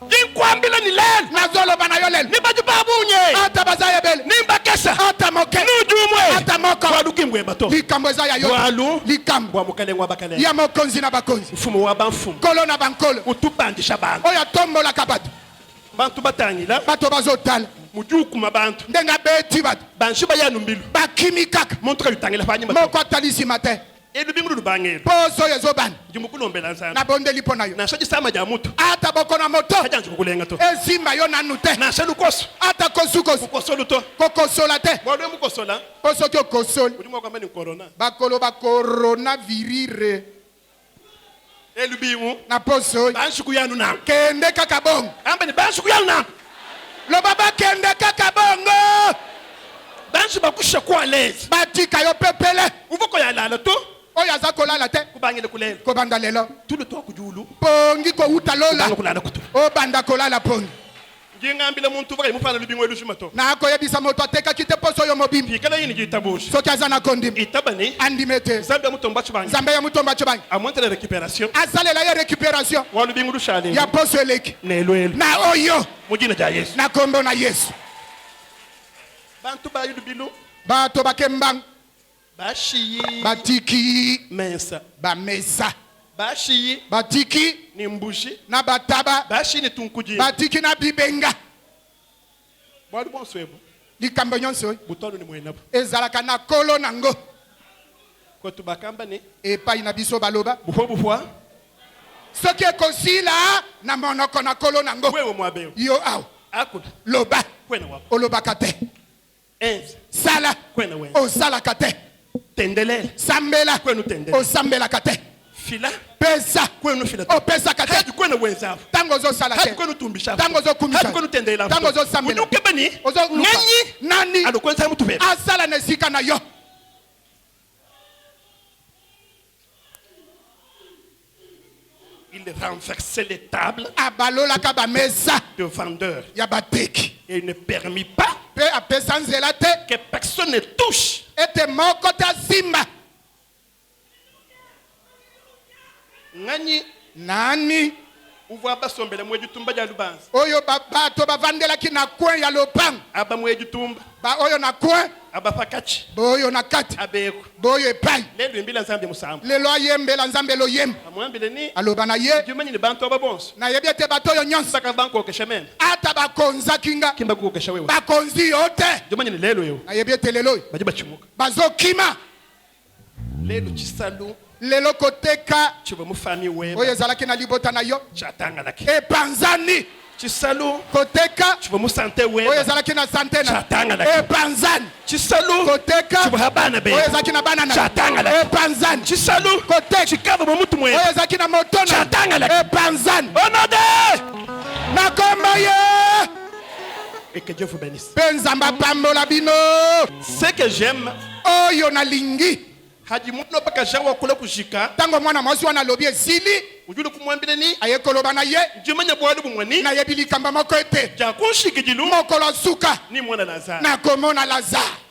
jinkwambila ni lelo nazoloba na yo lelo ni baju babunye ata baza ebele nimba kesa ata moke nujumwe ata moko walukimbwe bato likambo eza ya yo walu likambo wa mukalengwa bakale ya mokonzi na bakonzi mfumo wa bamfumo kolo na bankolo utubandisha bantu oyo atombolaka bato bantu batangila bato bazotala mujukuma bantu ndenge abeti bato banshiba yanu mbilu bakimi kaka muntu kayutangila fanyima moko atali nsima te elubingu lubangela poso oyo ezobana jimukulombela nsana nabondeli mpo na yo nashaji sama ja mutu ata boko na moto hajanji kukulenga to esimba yo nanu te nashalu koso ata kosukosu kukosolu to kokosola te bwalwe mukosola po soki okosoli ulimwa kwamba ni corona bakolo bakorona virire elubingu na poso oyo banshiku yanu na kende kaka bongo amba ni banshiku yanu na loba bakende kaka bongo banshi bakusha kwa lezi batika yo pepele uvoko ya lala to oyo aza kolala te kubangile kulela kobanda lelo tulu to kujulu pongi kowuta lola kulala kutu obanda kolala pongi na koyebisa moto atekaki te poso yo mobimbi soki aza na kondimi andimi ete nzambe ya mutomba tyo bangi asalela ye récupération ya poso eleki na oyo na kombo na Yesu. Bato bakembangu batiki bamesa batiki na bataba batiki na bibenga likambo nyonso ezalaka na kolo nango epai na biso baloba soki ekosila na monoko na kolo nango yo aw loba olobaka te sala osalaka te sambela osambelaka te pesa opesaka te ntango ozosala te ntango ozokumisa ntango ozosambela nani asala na esika na yo. Il renversait les tables de vendeurs. Et il ne permit pas que personne ne touche. Nani oyo bato bavandelaki na coin ya lopango ba oyo na coin boyo na kati boyo epai lelo ayembela nzambe loyemba aloba na ye nayebi ete bato oyo nyonso ata bakonzaki nga bakonzi yo te nayebi ete lelo bazokima lelo koteka oyo ezalaki na libota na yo epanzani koteka oyo ezalaki na sante na epanzani koteka oyo ezalaki na bana na epanzani koteka oyo ezalaki na moto na epanzani nakomba ye et que Dieu vous bénisse. Ce que j'aime oyo nalingi tango mwana mwasi wana lobi esili ayekoloba na ye nayebi likamba moko ete mokolo suka nakomona Lazare